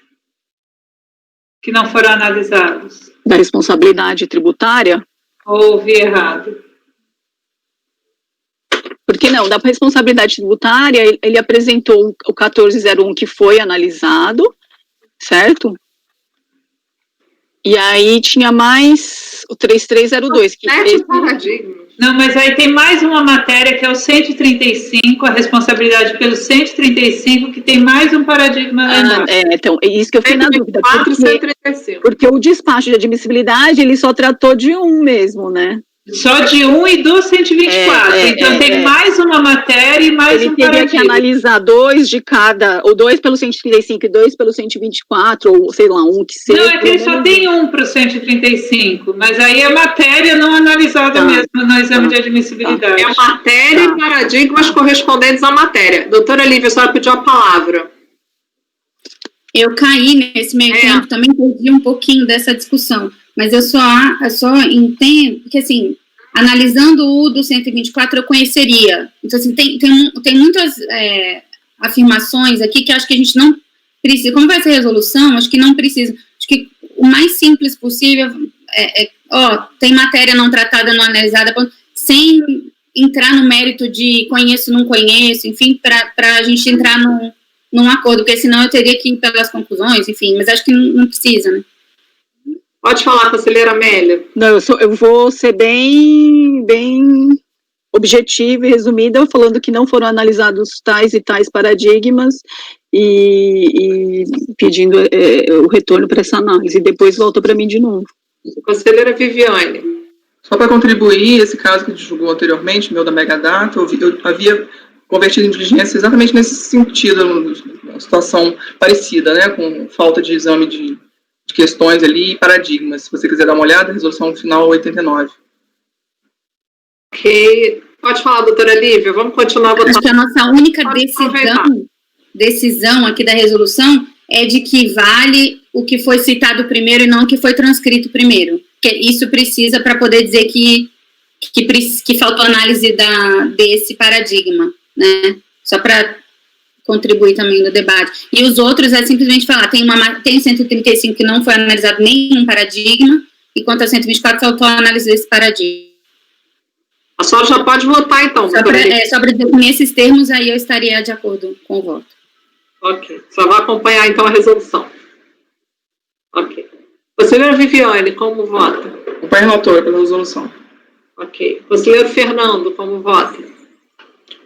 que não foram analisados. Da responsabilidade tributária? Ou ouvi errado? Porque não, da responsabilidade tributária, ele apresentou o 1401 que foi analisado, certo? E aí tinha mais o 3302. Que 7 paradigmas. Não, mas aí tem mais uma matéria que é o 135, a responsabilidade pelo 135, que tem mais um paradigma lá embaixo. Então, é isso que eu fiquei na dúvida. 135. Porque o despacho de admissibilidade, ele só tratou de um mesmo, né? Só de um e do 124. Então tem mais uma matéria e mais um paradigma. Ele teria que analisar 2 de cada, ou 2 pelo 135 e 2 pelo 124, ou sei lá, um que seja. Não, é que ele só tem um para o 135, mas aí é matéria não analisada mesmo no exame de admissibilidade. É matéria e paradigmas correspondentes à matéria. Doutora Lívia, a senhora pediu a palavra. Eu caí nesse meio tempo, também perdi um pouquinho dessa discussão, mas eu só entendo, porque assim, analisando o do 124 eu conheceria, então assim, tem muitas afirmações aqui que acho que a gente não precisa, como vai ser resolução, acho que não precisa, acho que o mais simples possível tem matéria não tratada, não analisada, sem entrar no mérito de conheço, não conheço, enfim, para a gente entrar num acordo, porque senão eu teria que ir pelas conclusões, enfim, mas acho que não precisa, né? Pode falar, conselheira Amélia. Não, eu vou ser bem objetiva e resumida, falando que não foram analisados tais e tais paradigmas e pedindo o retorno para essa análise. E depois volta para mim de novo. Conselheira Viviane. Só para contribuir, esse caso que julgou anteriormente, meu da Megadata, eu havia convertido em diligência exatamente nesse sentido, uma situação parecida, né, com falta de exame de questões ali e paradigmas. Se você quiser dar uma olhada, resolução final 89. Ok. Pode falar, doutora Lívia, vamos continuar votando. Acho que a nossa única decisão aqui da resolução é de que vale o que foi citado primeiro e não o que foi transcrito primeiro. Porque isso precisa para poder dizer que faltou análise desse paradigma, né? Só para contribuir também no debate. E os outros é simplesmente falar, tem 135 que não foi analisado nenhum paradigma, e quanto a 124 faltou a análise desse paradigma. A senhora já pode votar, então. Só para dizer que nesses termos aí eu estaria de acordo com o voto. Ok. Só vai acompanhar, então, a resolução. Ok. Conselheira Viviane, como vota? Acompanha a relatora pela resolução. Ok. Conselheiro Fernando, como vota?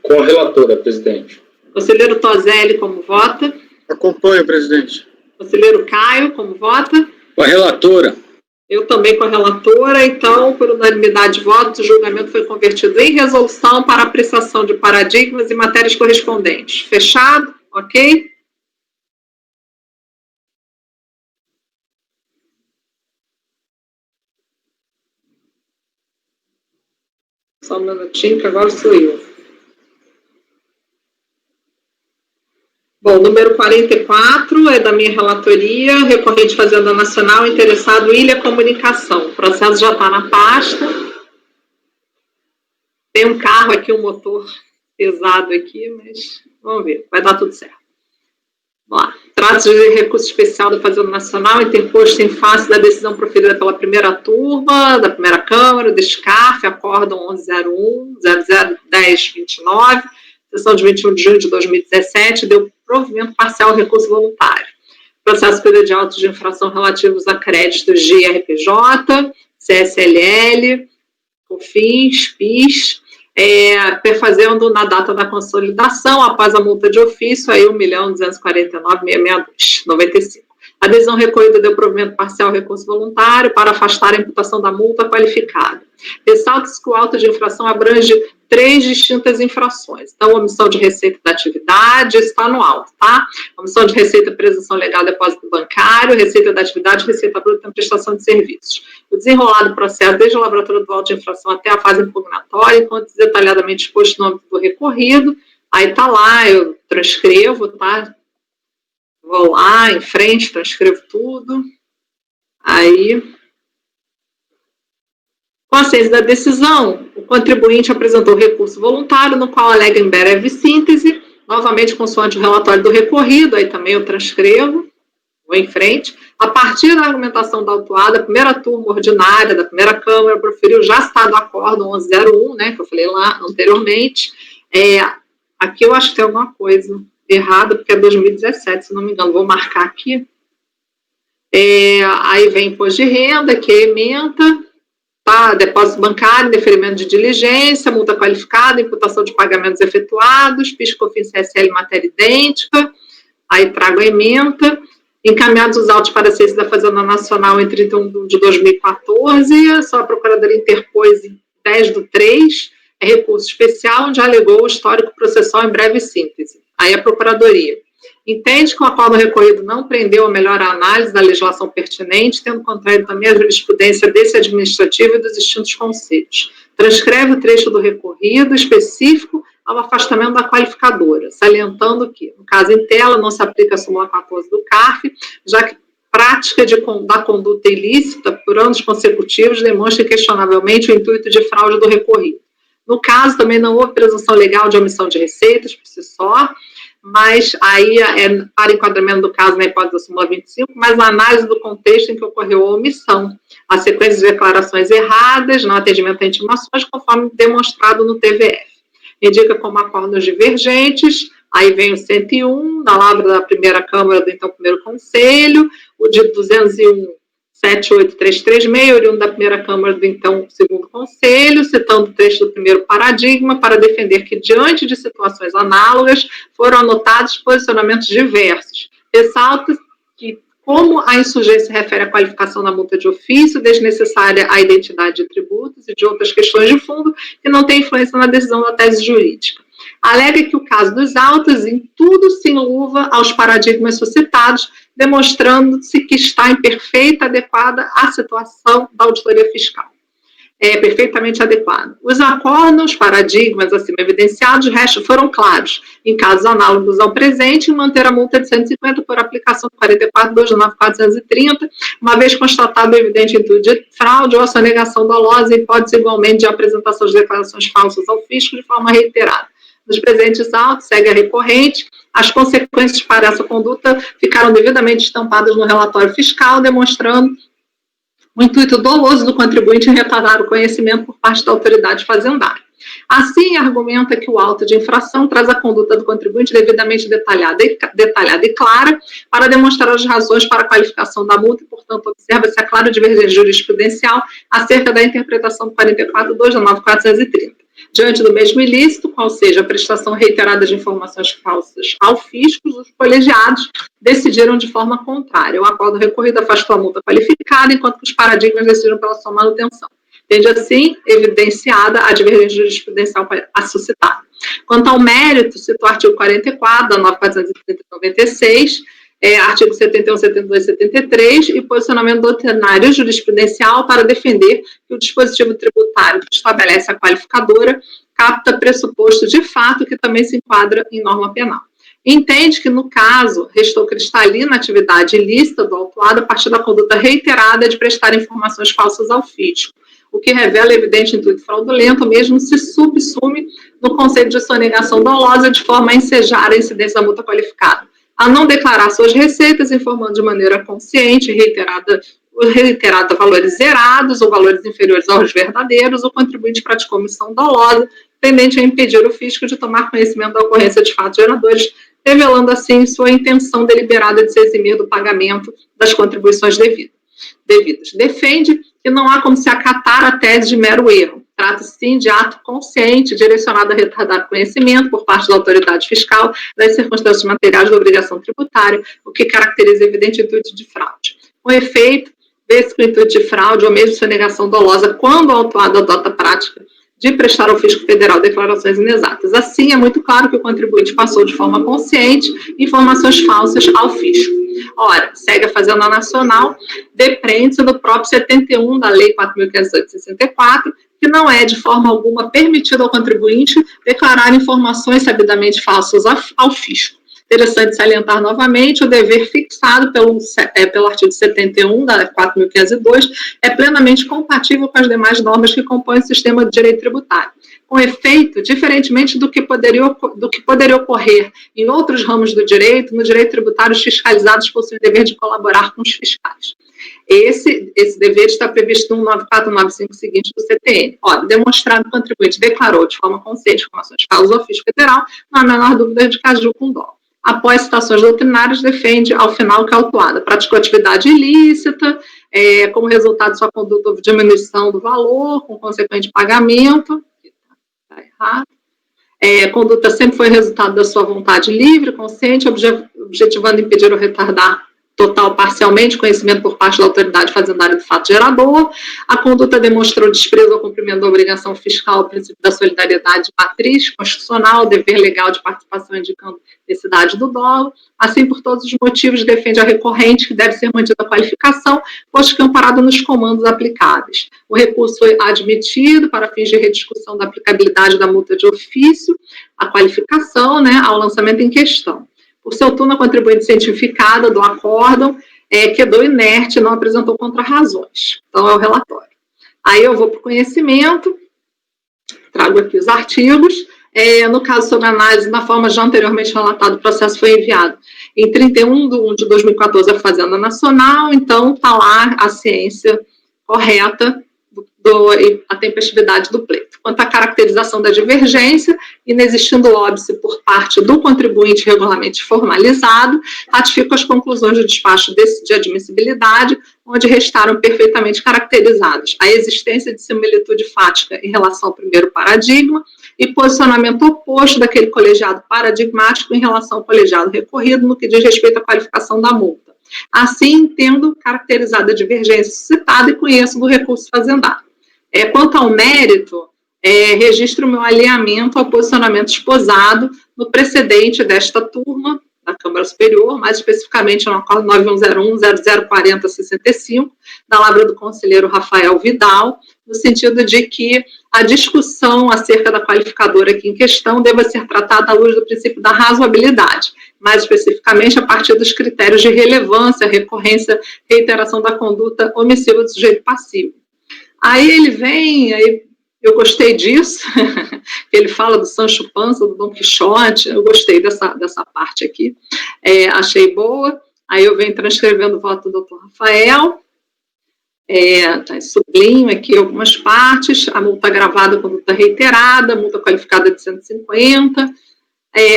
Com a relatora, presidente. Conselheiro Toselli, como vota? Acompanho, presidente. Conselheiro Caio, como vota? Com a relatora. Eu também com a relatora, então, por unanimidade de votos, o julgamento foi convertido em resolução para apreciação de paradigmas e matérias correspondentes. Fechado? Ok? Só um minutinho, que agora sou eu. Bom, número 44 é da minha relatoria, recorrente Fazenda Nacional, interessado Ilha Comunicação. O processo já está na pasta. Tem um carro aqui, um motor pesado aqui, mas vamos ver, vai dar tudo certo. Vamos lá. Trata-se de recurso especial da Fazenda Nacional, interposto em face da decisão proferida pela primeira turma, da primeira Câmara, do SCAF, acórdão 1101-001029, sessão de 21 de junho de 2017, deu provimento parcial ao recurso voluntário. Processo de autos de infração relativos a créditos de RPJ, CSLL, COFINS, PIS, perfazendo na data da consolidação, após a multa de ofício, aí 1.249.662,95. A decisão recorrida deu provimento parcial ao recurso voluntário para afastar a imputação da multa qualificada. Ressalta-se que o auto de infração abrange 3 distintas infrações. Então, omissão de receita da atividade está no auto, tá? Omissão de receita, presunção legal, depósito bancário, receita da atividade, receita bruta, prestação de serviços. O desenrolar do processo, desde o laboratório do auto de infração até a fase impugnatória, enquanto detalhadamente exposto no âmbito do recorrido, aí tá lá, eu transcrevo, tá? Vou lá, em frente, transcrevo tudo. Aí, com a ciência da decisão, o contribuinte apresentou recurso voluntário, no qual alega em breve síntese, novamente consoante o relatório do recorrido, aí também eu transcrevo, vou em frente. A partir da argumentação da autuada, a primeira turma ordinária da primeira Câmara proferiu já citado acórdão 1101, né, que eu falei lá anteriormente. Aqui eu acho que tem alguma coisa errada, porque é 2017, se não me engano, vou marcar aqui. Aí vem imposto de renda, que é ementa, depósito bancário, deferimento de diligência, multa qualificada, imputação de pagamentos efetuados, PIS/COFINS CSL matéria idêntica, aí trago a ementa, encaminhados os autos para ciência da Fazenda Nacional em 31 de 2014, só a Procuradoria interpôs em 10/3, é recurso especial, onde alegou o histórico processual em breve síntese. Aí a Procuradoria entende que o acordo recorrido não prendeu a melhor análise da legislação pertinente, tendo contraído também a jurisprudência desse administrativo e dos extintos conselhos. Transcreve o trecho do recorrido específico ao afastamento da qualificadora, salientando que, no caso em tela, não se aplica a súmula 14 do CARF, já que prática da conduta ilícita por anos consecutivos demonstra inquestionavelmente o intuito de fraude do recorrido. No caso, também não houve presunção legal de omissão de receitas por si só, mas aí é para enquadramento do caso na hipótese da súmula 25, mas a análise do contexto em que ocorreu a omissão, a sequência de declarações erradas no atendimento a intimações, conforme demonstrado no TVF. Indica como acordos divergentes, aí vem o 101, da lavra da primeira Câmara do então primeiro Conselho, o de 201.78336, oriundo da primeira Câmara do então segundo Conselho, citando o trecho do primeiro paradigma para defender que, diante de situações análogas, foram anotados posicionamentos diversos. Ressalta que, como a insurgência refere à qualificação da multa de ofício, desnecessária à identidade de tributos e de outras questões de fundo que não tem influência na decisão da tese jurídica. Alega que o caso dos autos, em tudo, se enluva aos paradigmas suscitados, demonstrando-se que está em perfeita adequada à situação da auditoria fiscal. É perfeitamente adequado. Os acordos, paradigmas acima evidenciados, foram claros, em casos análogos ao presente, em manter a multa de 150 por aplicação do 44.29430, uma vez constatado o evidente intuito de fraude ou a sonegação dolosa e hipótese igualmente de apresentação de declarações falsas ao fisco de forma reiterada. Nos presentes autos, segue a recorrente, as consequências para essa conduta ficaram devidamente estampadas no relatório fiscal, demonstrando o intuito doloso do contribuinte em retardar o conhecimento por parte da autoridade fazendária. Assim, argumenta que o auto de infração traz a conduta do contribuinte devidamente detalhada e clara para demonstrar as razões para a qualificação da multa e, portanto, observa-se a clara divergência jurisprudencial acerca da interpretação do 44.2 da 9.430. Diante do mesmo ilícito, qual seja a prestação reiterada de informações falsas ao fisco, os colegiados decidiram de forma contrária. O acordo recorrido afastou a multa qualificada, enquanto que os paradigmas decidiram pela sua manutenção. Tende assim evidenciada a divergência jurisprudencial a suscitar. Quanto ao mérito, cito o artigo 44 da 9.430/96, artigo 71, 72 e 73, e posicionamento doutrinário jurisprudencial para defender que o dispositivo tributário que estabelece a qualificadora capta pressuposto de fato que também se enquadra em norma penal. Entende que, no caso, restou cristalina a atividade ilícita do autuado a partir da conduta reiterada de prestar informações falsas ao fisco, o que revela evidente intuito fraudulento, mesmo se subsume no conceito de sonegação dolosa de forma a ensejar a incidência da multa qualificada. A não declarar suas receitas, informando de maneira consciente e reiterada valores zerados ou valores inferiores aos verdadeiros, o contribuinte praticou omissão dolosa, tendente a impedir o fisco de tomar conhecimento da ocorrência de fatos geradores, revelando assim sua intenção deliberada de se eximir do pagamento das contribuições devidas. Defende que não há como se acatar a tese de mero erro. Trata-se, sim, de ato consciente, direcionado a retardar conhecimento por parte da autoridade fiscal das circunstâncias materiais da obrigação tributária, o que caracteriza evidente intuito de fraude. Com efeito, vê-se que o intuito de fraude ou mesmo sonegação dolosa quando o autuado adota a prática de prestar ao fisco federal declarações inexatas. Assim, é muito claro que o contribuinte passou de forma consciente informações falsas ao fisco. Ora, segue a Fazenda Nacional, depreende-se do próprio 71 da Lei 4.564, que não é de forma alguma permitido ao contribuinte declarar informações sabidamente falsas ao fisco. Interessante salientar novamente, o dever fixado pelo artigo 71 da 4.502 é plenamente compatível com as demais normas que compõem o sistema de direito tributário. Com efeito, diferentemente do que poderia ocorrer em outros ramos do direito, no direito tributário os fiscalizados possuem o dever de colaborar com os fiscais. Esse dever está previsto no 9495 seguinte do CTN. Ora, demonstrado que o contribuinte declarou de forma consciente informações falsas ao fisco federal, não há a menor dúvida de que agiu com dolo. Após citações doutrinárias, defende, ao final, que a autuada praticou atividade ilícita, como resultado de sua conduta, houve diminuição do valor, com consequente pagamento. Está errado. A conduta sempre foi resultado da sua vontade livre, consciente, objetivando impedir ou retardar total ou parcialmente conhecimento por parte da autoridade fazendária do fato gerador. A conduta demonstrou desprezo ao cumprimento da obrigação fiscal, ao princípio da solidariedade matriz constitucional, dever legal de participação indicando necessidade do dolo. Assim, por todos os motivos, defende a recorrente que deve ser mantida a qualificação, posto que amparado nos comandos aplicáveis. O recurso foi admitido para fins de rediscussão da aplicabilidade da multa de ofício, a qualificação, ao lançamento em questão. Por seu turno, a contribuinte cientificada do acórdão quedou inerte e não apresentou contrarrazões. Então, é o relatório. Aí eu vou para o conhecimento, trago aqui os artigos. No caso sobre análise, na forma já anteriormente relatada, o processo foi enviado em 31 de 2014 à Fazenda Nacional, então está lá a ciência correta a tempestividade do pleito. Quanto à caracterização da divergência, inexistindo óbice por parte do contribuinte regularmente formalizado, ratifico as conclusões do despacho de admissibilidade, onde restaram perfeitamente caracterizados a existência de similitude fática em relação ao primeiro paradigma e posicionamento oposto daquele colegiado paradigmático em relação ao colegiado recorrido no que diz respeito à qualificação da multa. Assim, entendo caracterizada a divergência suscitada e conheço do recurso fazendário. Quanto ao mérito, registro meu alinhamento ao posicionamento esposado no precedente desta turma da Câmara Superior, mais especificamente no acordo 9101-0040-65, da lavra do conselheiro Rafael Vidal, no sentido de que a discussão acerca da qualificadora aqui em questão deva ser tratada à luz do princípio da razoabilidade, mais especificamente a partir dos critérios de relevância, recorrência, reiteração da conduta omissiva do sujeito passivo. Aí ele vem, eu gostei disso, ele fala do Sancho Panza, do Dom Quixote, eu gostei dessa parte aqui, achei boa. Aí eu venho transcrevendo o voto do Dr. Rafael, sublinho aqui algumas partes, a multa gravada, conduta reiterada, multa qualificada de 150.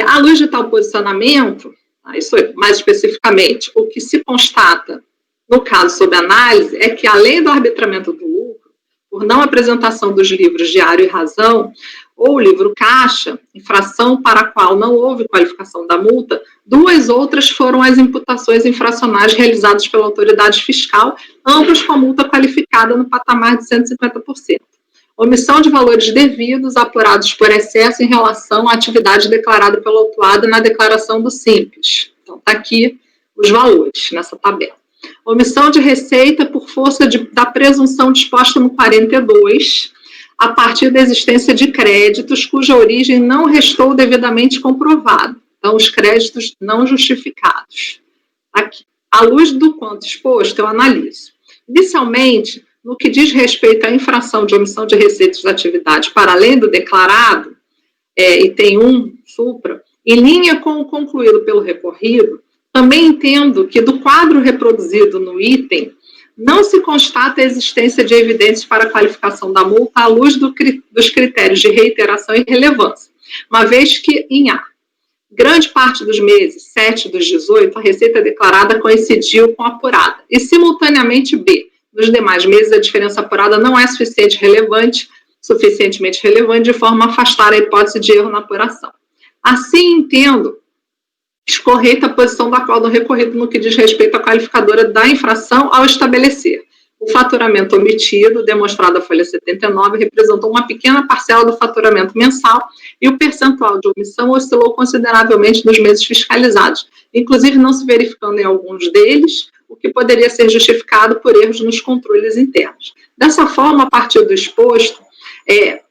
À luz de tal posicionamento, isso mais especificamente, o que se constata no caso sob análise é que, além do arbitramento do lucro, por não apresentação dos livros Diário e Razão, ou livro Caixa, infração para a qual não houve qualificação da multa, duas outras foram as imputações infracionais realizadas pela autoridade fiscal, ambas com a multa qualificada no patamar de 150%. Omissão de valores devidos apurados por excesso em relação à atividade declarada pelo autuado na declaração do Simples. Então, está aqui os valores nessa tabela. Omissão de receita por força da presunção disposta no 42, a partir da existência de créditos cuja origem não restou devidamente comprovada. Então, os créditos não justificados. Aqui. À luz do quanto exposto, eu analiso. Inicialmente, no que diz respeito à infração de omissão de receitas da atividade para além do declarado, item 1, supra, em linha com o concluído pelo recorrido, também entendo que do quadro reproduzido no item, não se constata a existência de evidências para a qualificação da multa à luz dos critérios de reiteração e relevância, uma vez que, em A, grande parte dos meses, 7 dos 18, a receita declarada coincidiu com a apurada, e, simultaneamente, B, nos demais meses, a diferença apurada não é suficientemente relevante, de forma a afastar a hipótese de erro na apuração. Assim, entendo correta a posição da qual do recorrido no que diz respeito à qualificadora da infração ao estabelecer. O faturamento omitido, demonstrado à folha 79, representou uma pequena parcela do faturamento mensal e o percentual de omissão oscilou consideravelmente nos meses fiscalizados, inclusive não se verificando em alguns deles, o que poderia ser justificado por erros nos controles internos. Dessa forma, a partir do exposto,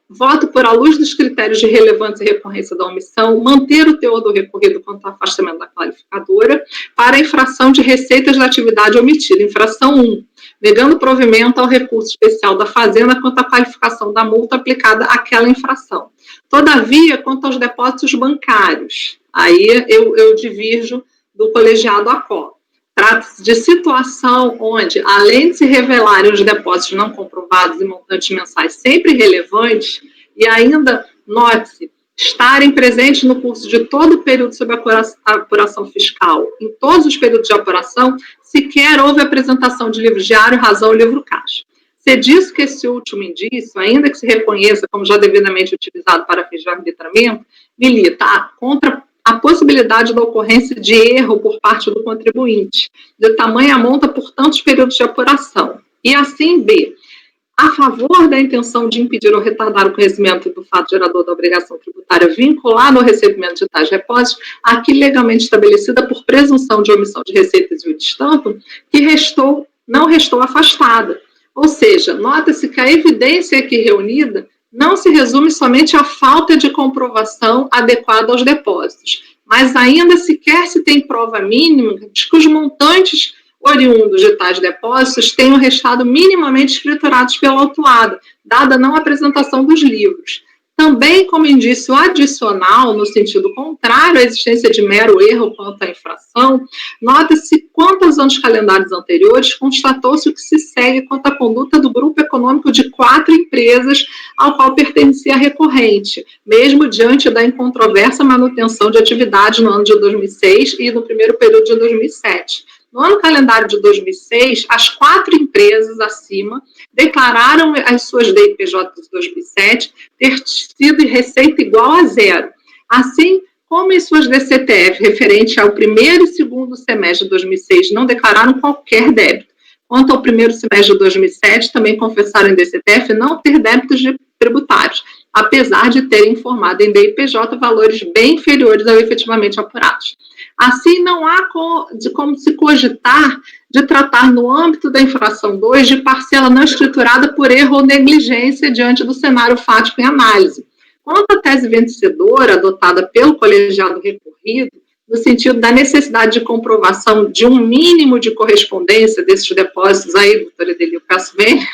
voto por, à luz dos critérios de relevância e recorrência da omissão, manter o teor do recorrido quanto ao afastamento da qualificadora para a infração de receitas da atividade omitida. Infração 1, negando provimento ao recurso especial da Fazenda quanto à qualificação da multa aplicada àquela infração. Todavia, quanto aos depósitos bancários, aí eu divirjo do colegiado ACO. Trata-se de situação onde, além de se revelarem os depósitos não comprovados e montantes mensais sempre relevantes, e ainda, note-se, estarem presentes no curso de todo o período sob a apuração fiscal, em todos os períodos de apuração, se sequer houve apresentação de livro diário, razão ou livro caixa. Se diz que esse último indício, ainda que se reconheça como já devidamente utilizado para fins de arbitramento, milita contra a possibilidade da ocorrência de erro por parte do contribuinte, de tamanha monta por tantos períodos de apuração. E assim, B, a favor da intenção de impedir ou retardar o conhecimento do fato gerador da obrigação tributária vinculado ao recebimento de tais depósitos, aqui legalmente estabelecida por presunção de omissão de receitas e o estampo, que não restou afastada. Ou seja, nota-se que a evidência aqui reunida não se resume somente à falta de comprovação adequada aos depósitos, mas ainda sequer se tem prova mínima de que os montantes oriundos de tais depósitos tenham restado minimamente escriturados pela autuada, dada a não apresentação dos livros. Também, como indício adicional, no sentido contrário à existência de mero erro quanto à infração, nota-se quanto aos anos calendários anteriores, constatou-se o que se segue quanto à conduta do grupo econômico de 4 empresas ao qual pertencia a recorrente, mesmo diante da incontroversa manutenção de atividade no ano de 2006 e no primeiro período de 2007. No ano calendário de 2006, as 4 empresas acima declararam as suas DIPJ de 2007 ter tido receita igual a zero, assim como em suas DCTF referente ao primeiro e segundo semestre de 2006 não declararam qualquer débito. Quanto ao primeiro semestre de 2007, também confessaram em DCTF não ter débitos tributários, apesar de terem informado em DIPJ valores bem inferiores ao efetivamente apurados. Assim, não há como se cogitar de tratar no âmbito da infração 2 de parcela não escriturada por erro ou negligência diante do cenário fático em análise. Quanto à tese vencedora adotada pelo colegiado recorrido, no sentido da necessidade de comprovação de um mínimo de correspondência desses depósitos, aí, doutora Edeli, eu peço bem,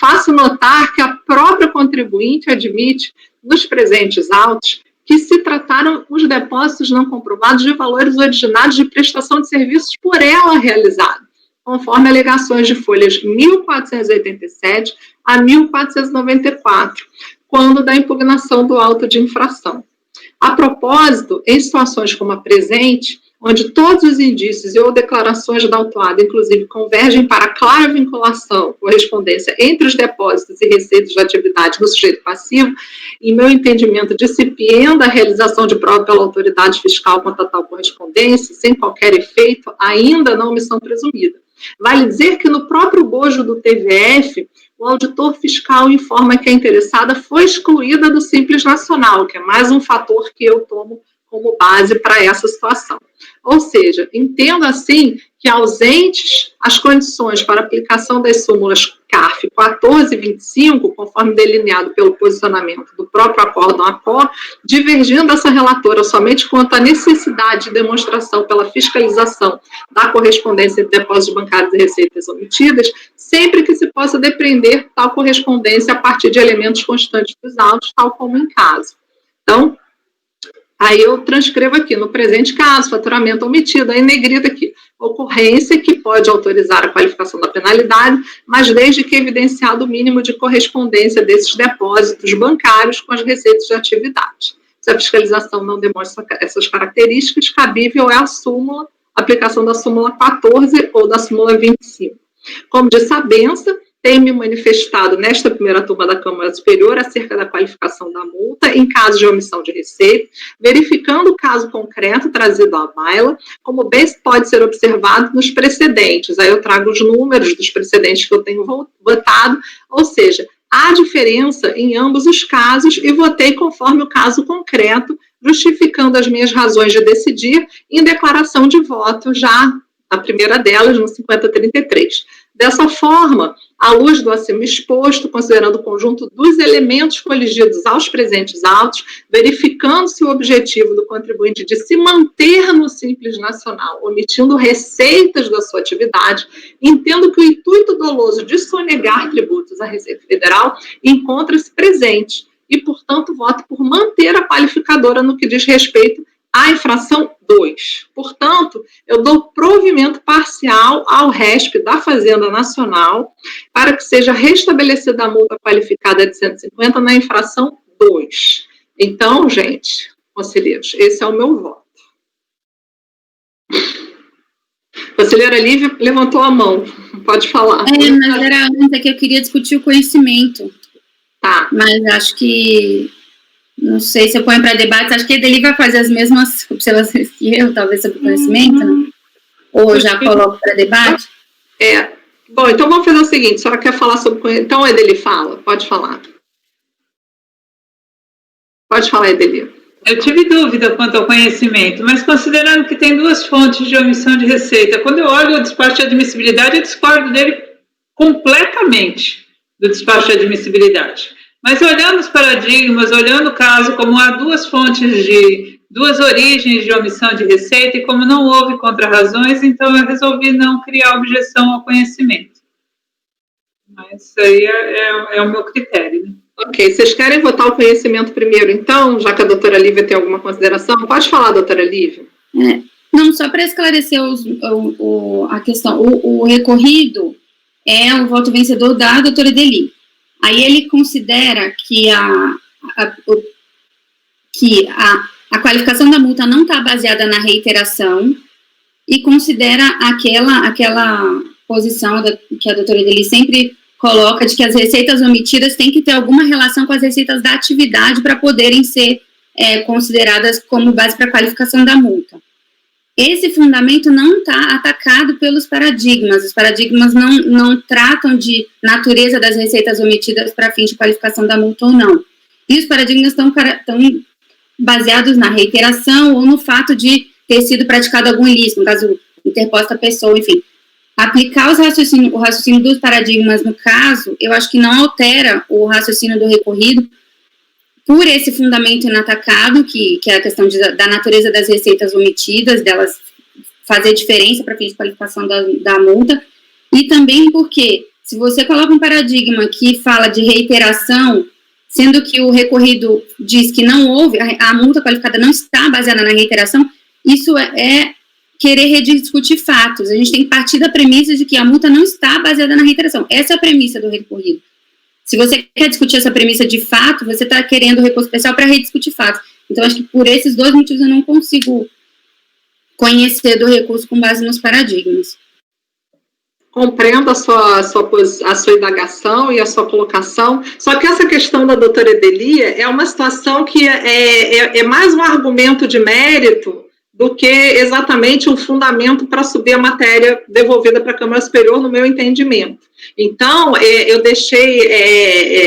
faço notar que a própria contribuinte admite, nos presentes autos, que se trataram os depósitos não comprovados de valores originados de prestação de serviços por ela realizado, conforme alegações de folhas 1487 a 1494, quando da impugnação do auto de infração. A propósito, em situações como a presente, onde todos os indícios e ou declarações da autuada, inclusive, convergem para a clara vinculação, correspondência entre os depósitos e receitas de atividade no sujeito passivo, em meu entendimento, disciplindo a realização de prova pela autoridade fiscal quanto a tal correspondência, sem qualquer efeito, ainda não omissão presumida. Vale dizer que no próprio bojo do TVF, o auditor fiscal informa que a interessada foi excluída do Simples Nacional, que é mais um fator que eu tomo como base para essa situação. Ou seja, entendo assim que ausentes as condições para aplicação das súmulas CARF 14 e 25, conforme delineado pelo posicionamento do próprio acórdão ACOR, divergindo essa relatora somente quanto à necessidade de demonstração pela fiscalização da correspondência entre depósitos bancários e receitas omitidas, sempre que se possa depreender tal correspondência a partir de elementos constantes dos autos, tal como em caso. Então, aí eu transcrevo aqui, no presente caso, faturamento omitido, aí negrita aqui, ocorrência que pode autorizar a qualificação da penalidade, mas desde que evidenciado o mínimo de correspondência desses depósitos bancários com as receitas de atividade. Se a fiscalização não demonstra essas características, cabível é a súmula, aplicação da súmula 14 ou da súmula 25. Como disse a benção, tenho me manifestado nesta primeira turma da Câmara Superior acerca da qualificação da multa em caso de omissão de receita, verificando o caso concreto trazido à baila, como bem pode ser observado nos precedentes. Aí eu trago os números dos precedentes que eu tenho votado, ou seja, há diferença em ambos os casos e votei conforme o caso concreto, justificando as minhas razões de decidir em declaração de voto, já a primeira delas, no 5033. Dessa forma, à luz do acima exposto, considerando o conjunto dos elementos coligidos aos presentes autos, verificando-se o objetivo do contribuinte de se manter no Simples Nacional, omitindo receitas da sua atividade, entendo que o intuito doloso de sonegar tributos à Receita Federal encontra-se presente e, portanto, voto por manter a qualificadora no que diz respeito à infração 2. Portanto, eu dou provimento parcial ao RESP da Fazenda Nacional para que seja restabelecida a multa qualificada de 150 na infração 2. Então, gente, conselheiros, esse é o meu voto. Conselheira Lívia levantou a mão. Pode falar. Mas era antes, é que eu queria discutir o conhecimento. Tá. Mas acho que, não sei se eu ponho para debate, acho que a Edeli vai fazer as mesmas observações que eu, talvez, sobre o conhecimento, né? Ou já coloco para debate? Bom, então vamos fazer o seguinte, a senhora quer falar sobre conhecimento? Então, Edeli, fala, pode falar. Pode falar, Edeli. Eu tive dúvida quanto ao conhecimento, mas considerando que tem duas fontes de omissão de receita, quando eu olho o despacho de admissibilidade, eu discordo dele completamente, do despacho de admissibilidade. Mas olhando os paradigmas, olhando o caso como há duas fontes duas origens de omissão de receita, e como não houve contrarrazões, então eu resolvi não criar objeção ao conhecimento. Mas isso aí é o meu critério, né? Ok, vocês querem votar o conhecimento primeiro, então, já que a doutora Lívia tem alguma consideração? Pode falar, doutora Lívia. Não, só para esclarecer a questão, o recorrido é o voto vencedor da doutora Edeli. Aí ele considera que a qualificação da multa não está baseada na reiteração e considera aquela posição que a doutora Edeli sempre coloca de que as receitas omitidas têm que ter alguma relação com as receitas da atividade para poderem ser consideradas como base para a qualificação da multa. Esse fundamento não está atacado pelos paradigmas. Os paradigmas não tratam de natureza das receitas omitidas para fim de qualificação da multa ou não. E os paradigmas estão baseados na reiteração ou no fato de ter sido praticado algum ilícito, no caso, interposta a pessoa, enfim. Aplicar o raciocínio dos paradigmas no caso, eu acho que não altera o raciocínio do recorrido por esse fundamento inatacado, que é a questão da natureza das receitas omitidas, delas fazer diferença para fim de qualificação da multa, e também porque, se você coloca um paradigma que fala de reiteração, sendo que o recorrido diz que não houve, a multa qualificada não está baseada na reiteração, isso é querer rediscutir fatos. A gente tem que partir da premissa de que a multa não está baseada na reiteração. Essa é a premissa do recorrido. Se você quer discutir essa premissa de fato, você está querendo recurso especial para rediscutir fatos. Então, acho que por esses dois motivos eu não consigo conhecer do recurso com base nos paradigmas. Compreendo a sua indagação e a sua colocação, só que essa questão da doutora Edelia é uma situação que é mais um argumento de mérito do que exatamente um fundamento para subir a matéria devolvida para a Câmara Superior, no meu entendimento. Então, eu deixei,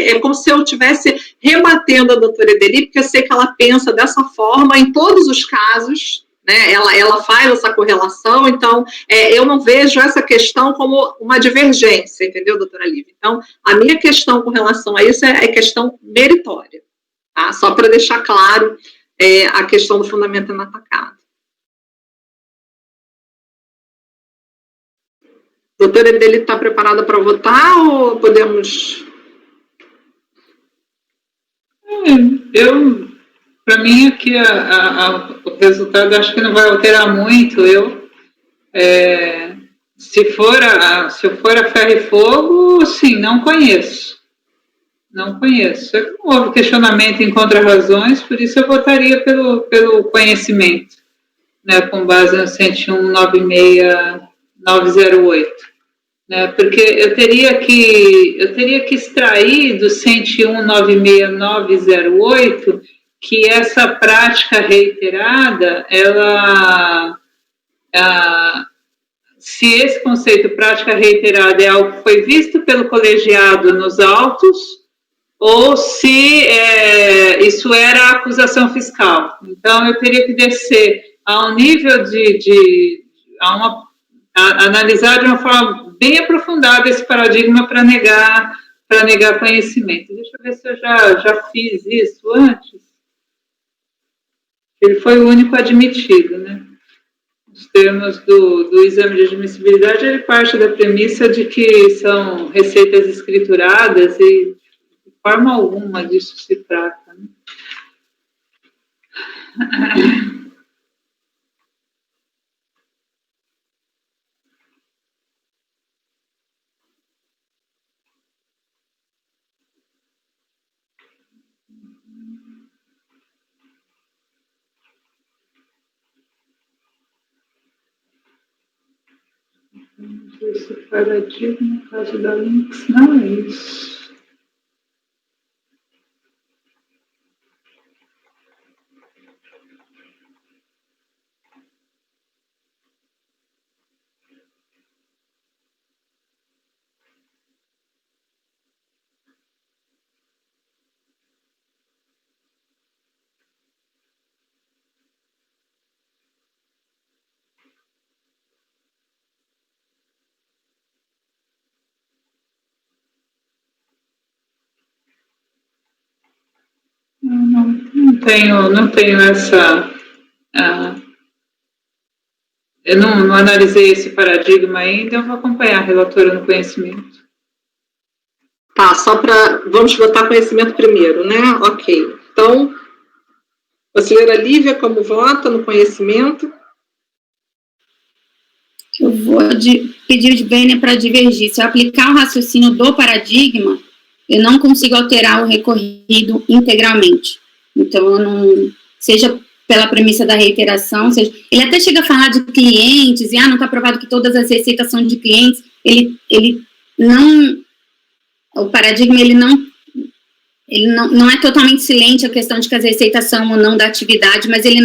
é como se eu estivesse rebatendo a doutora Edeli, porque eu sei que ela pensa dessa forma em todos os casos, né? Ela faz essa correlação, então, eu não vejo essa questão como uma divergência, entendeu, doutora Lívia? Então, a minha questão com relação a isso é questão meritória, tá? Só para deixar claro a questão do fundamento inatacado. Doutora Edeli está preparada para votar ou podemos... Para mim, aqui o resultado acho que não vai alterar muito. Se for a ferro e fogo, sim, não conheço. Não conheço. Não houve questionamento em contra-razões, por isso eu votaria pelo conhecimento, né, com base no 101.96.908. Né, porque eu teria que extrair do 101.96.908 que essa prática reiterada, se esse conceito prática reiterada é algo que foi visto pelo colegiado nos autos, ou se isso era a acusação fiscal. Então, eu teria que descer a um nível analisar de uma forma bem aprofundada esse paradigma para negar conhecimento. Deixa eu ver se eu já fiz isso antes. Ele foi o único admitido, né? Os termos do exame de admissibilidade, ele parte da premissa de que são receitas escrituradas e de forma alguma disso se trata, né? Esse paradigma, no caso da Lynx, não é isso. Não tenho essa. Eu não analisei esse paradigma ainda, eu vou acompanhar a relatora no conhecimento. Tá, vamos votar conhecimento primeiro, né? Ok. Então, conselheira Lívia, como vota no conhecimento? Eu vou pedir de Vênia para divergir. Se eu aplicar o raciocínio do paradigma, eu não consigo alterar o recorrido integralmente. Então, eu não... Seja pela premissa da reiteração, seja... Ele até chega a falar de clientes, e não está provado que todas as receitas são de clientes. Ele não... O paradigma, ele não é totalmente silente a questão de que as receitas são ou não da atividade, mas ele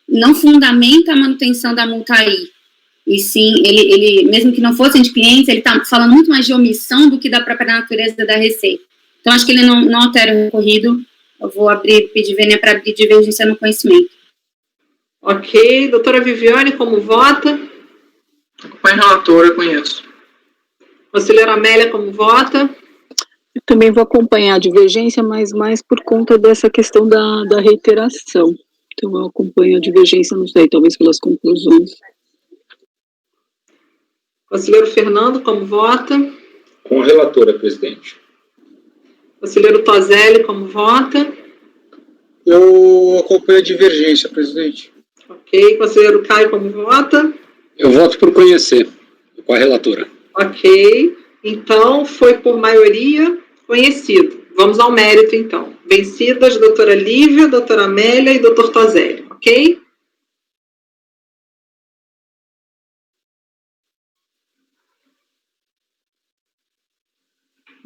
não fundamenta a manutenção da multa aí. E sim, ele mesmo que não fossem de clientes, ele está falando muito mais de omissão do que da própria natureza da receita. Então, acho que ele não altera o recorrido. Eu vou pedir Vênia para abrir divergência no conhecimento. Ok. Doutora Viviane, como vota? Acompanho a relatora, conheço. Conselheira Amélia, como vota? Eu também vou acompanhar a divergência, mas mais por conta dessa questão da reiteração. Então, eu acompanho a divergência, não sei, talvez pelas conclusões. Conselheiro Fernando, como vota? Com a relatora, presidente. Conselheiro Toselli, como vota? Eu acompanho a divergência, presidente. Ok. Conselheiro Caio, como vota? Eu voto por conhecer, com a relatora. Ok. Então, foi por maioria conhecido. Vamos ao mérito, então. Vencidas, doutora Lívia, doutora Amélia e doutor Toselli, ok?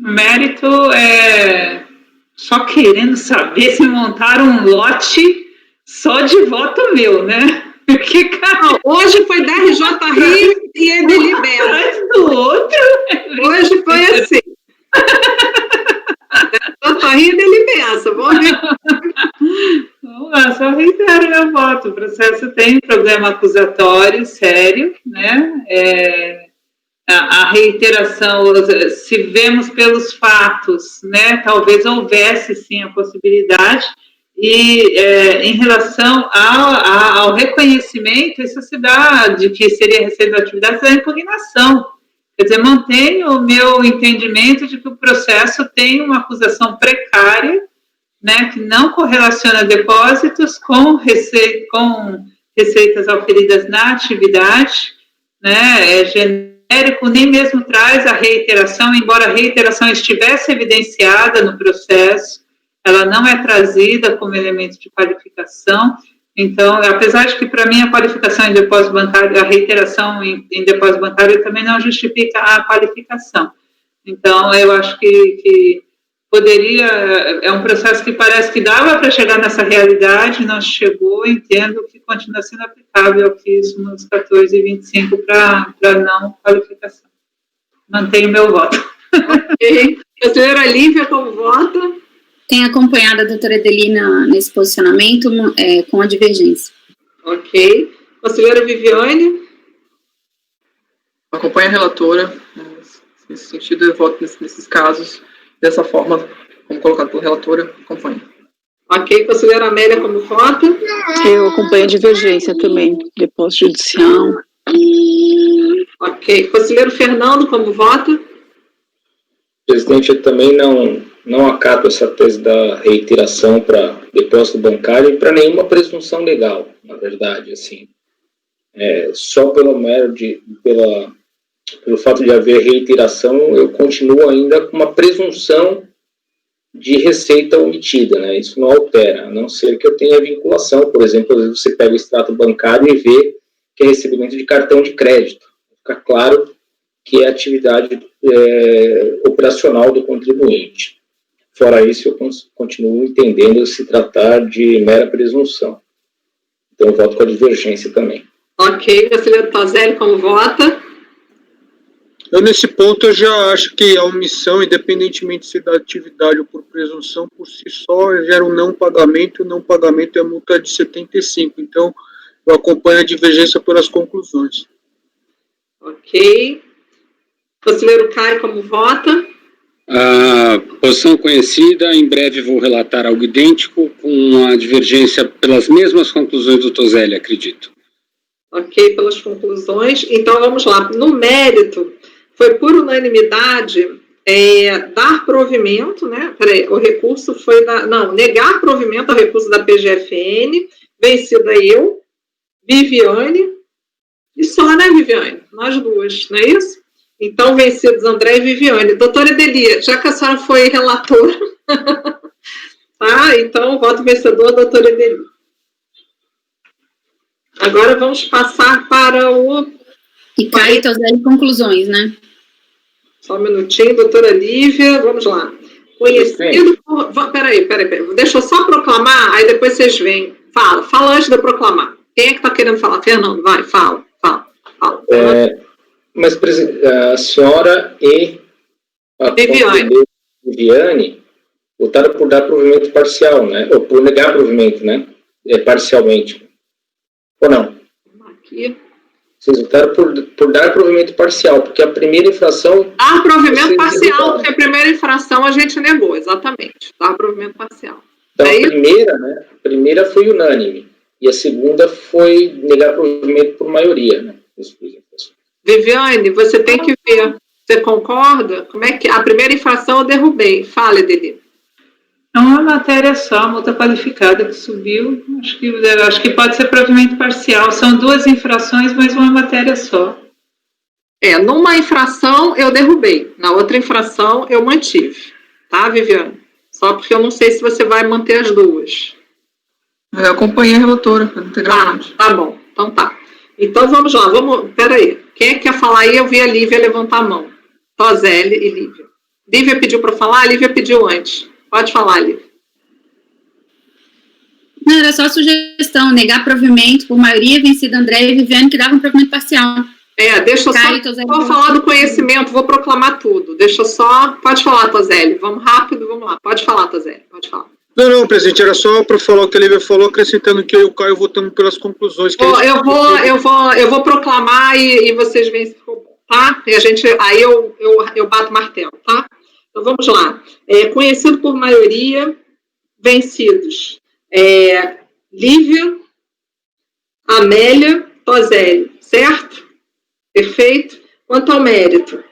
Mérito é só querendo saber se montaram um lote só de voto meu, né? Porque, cara, hoje foi da RJ Rio e Emeli Belo. Atrás do outro. Hoje foi assim. RJ Rio e Emeli Belo. Vamos ver. Vamos lá, só reitero meu voto. O processo tem problema acusatório sério, né? A reiteração, se vemos pelos fatos, né, talvez houvesse sim a possibilidade, e em relação ao reconhecimento, isso se dá de que seria receita da atividade da impugnação. Quer dizer, mantenho o meu entendimento de que o processo tem uma acusação precária, né, que não correlaciona depósitos com receitas auferidas na atividade, né, genérico, nem mesmo traz a reiteração, embora a reiteração estivesse evidenciada no processo, ela não é trazida como elemento de qualificação. Então, apesar de que, para mim, a qualificação em depósito bancário, a reiteração em depósito bancário também não justifica a qualificação. Então, eu acho que poderia, é um processo que parece que dava para chegar nessa realidade, não chegou, entendo que continua sendo aplicável aqui nos 14,25 para não qualificação. Mantenho meu voto. Ok. Conselheira Lívia, como vota? Tenho acompanhado a doutora Adelina nesse posicionamento com a divergência. Ok. Conselheira Viviane? Acompanho a relatora. Nesse sentido, eu voto nesses casos dessa forma, como colocado pela relatora, acompanho. Ok. Conselheira Amélia, como vota? Eu acompanho a divergência também, depósito judicial. Ok. Conselheiro Fernando, como vota? Presidente, eu também não acato essa tese da reiteração para depósito bancário e para nenhuma presunção legal, na verdade, assim. Só pelo mero pelo fato de haver reiteração, eu continuo ainda com uma presunção de receita omitida, né? Isso não altera, a não ser que eu tenha vinculação. Por exemplo, às vezes você pega o extrato bancário e vê que é recebimento de cartão de crédito. Fica claro que é a atividade operacional do contribuinte. Fora isso, eu continuo entendendo se tratar de mera presunção. Então, eu voto com a divergência também. Ok, conselheiro Toselli, como vota? Eu, nesse ponto, eu já acho que a omissão, independentemente se da atividade ou por presunção, por si só, gera um não pagamento, e o não pagamento é a multa de 75. Então, eu acompanho a divergência pelas conclusões. Ok. Conselheiro Caio, como vota? A posição conhecida, em breve vou relatar algo idêntico, com a divergência pelas mesmas conclusões do Toselli, acredito. Ok, pelas conclusões. Então, vamos lá. No mérito, foi por unanimidade dar provimento, né? Peraí, o recurso foi negar provimento ao recurso da PGFN, vencida eu, Viviane, e só, né, Viviane? Nós duas, não é isso? Então, vencidos André e Viviane. Doutora Edelia, já que a senhora foi relatora, tá? Então, voto vencedor, doutora Edelia. Agora vamos passar para o... E Caio Toselli, conclusões, né? Só um minutinho, doutora Lívia, vamos lá. Conhecido por... Peraí, deixa eu só proclamar, aí depois vocês vêm. Fala antes de eu proclamar. Quem é que está querendo falar? Fernando, vai, fala. Mas a senhora e a Viviane votaram por dar provimento parcial, né? Ou por negar provimento, né? Parcialmente. Ou não? Aqui. Vocês votaram por dar provimento parcial, porque a primeira infração... Dar provimento parcial, porque a primeira infração a gente negou, exatamente. Dar provimento parcial. Então, a primeira, né? A primeira foi unânime. E a segunda foi negar provimento por maioria, né? Viviane, você tem que ver. Você concorda? Como é que... A primeira infração eu derrubei. Fala, Edelia. É uma matéria só, multa qualificada que subiu. Acho que pode ser provimento parcial. São duas infrações, mas uma matéria só. Numa infração eu derrubei. Na outra infração eu mantive. Tá, Viviane? Só porque eu não sei se você vai manter as duas. Eu acompanhei a relatora, integralmente. Tá bom. Então tá. Então vamos lá. Peraí. Quem é que quer falar aí? Eu vi a Lívia levantar a mão. Toselli e Lívia. Lívia pediu para falar? A Lívia pediu antes. Pode falar, Lívia. Não, era só sugestão, negar provimento por maioria, vencida André e Viviane, que davam provimento parcial. Deixa eu só falar do conhecimento, vou proclamar tudo. Deixa eu só... Pode falar, Toselli. Vamos rápido, vamos lá. Pode falar, Toselli. Pode falar. Não, presidente, era só para falar o que a Lívia falou, acrescentando que eu e o Caio votamos pelas conclusões. Eu vou proclamar e vocês veem se for bom, tá? E aí eu bato o martelo, tá? Então vamos lá. Conhecido por maioria, vencidos. Lívia, Amélia, Toselli, certo? Perfeito? Quanto ao mérito,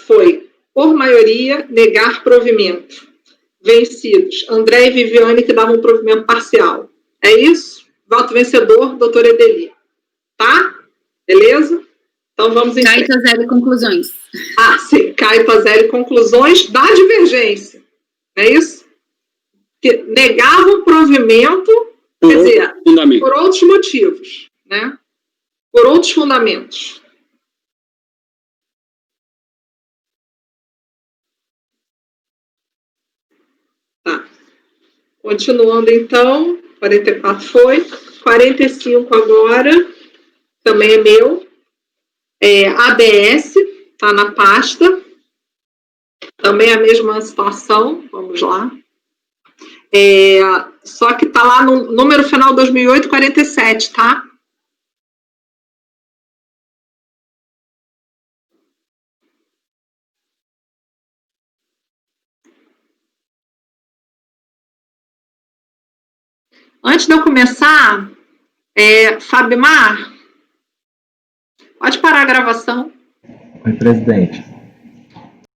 foi, por maioria, negar provimento. Vencidos, André e Viviane, que davam um provimento parcial. É isso? Voto vencedor, doutora Edelia. Tá? Beleza? Então vamos em frente. Caio Toselli, conclusões. Sim. Caio Toselli, conclusões da divergência. É isso? Que negavam provimento, quer dizer, por outros motivos, né? Por outros fundamentos. Tá. Continuando, então, 44 foi, 45 agora, também é meu. ABS, tá na pasta. Também a mesma situação, vamos lá. Só que tá lá no número final 2008, 47, tá? Antes de eu começar, Fabimar, pode parar a gravação. Oi, presidente.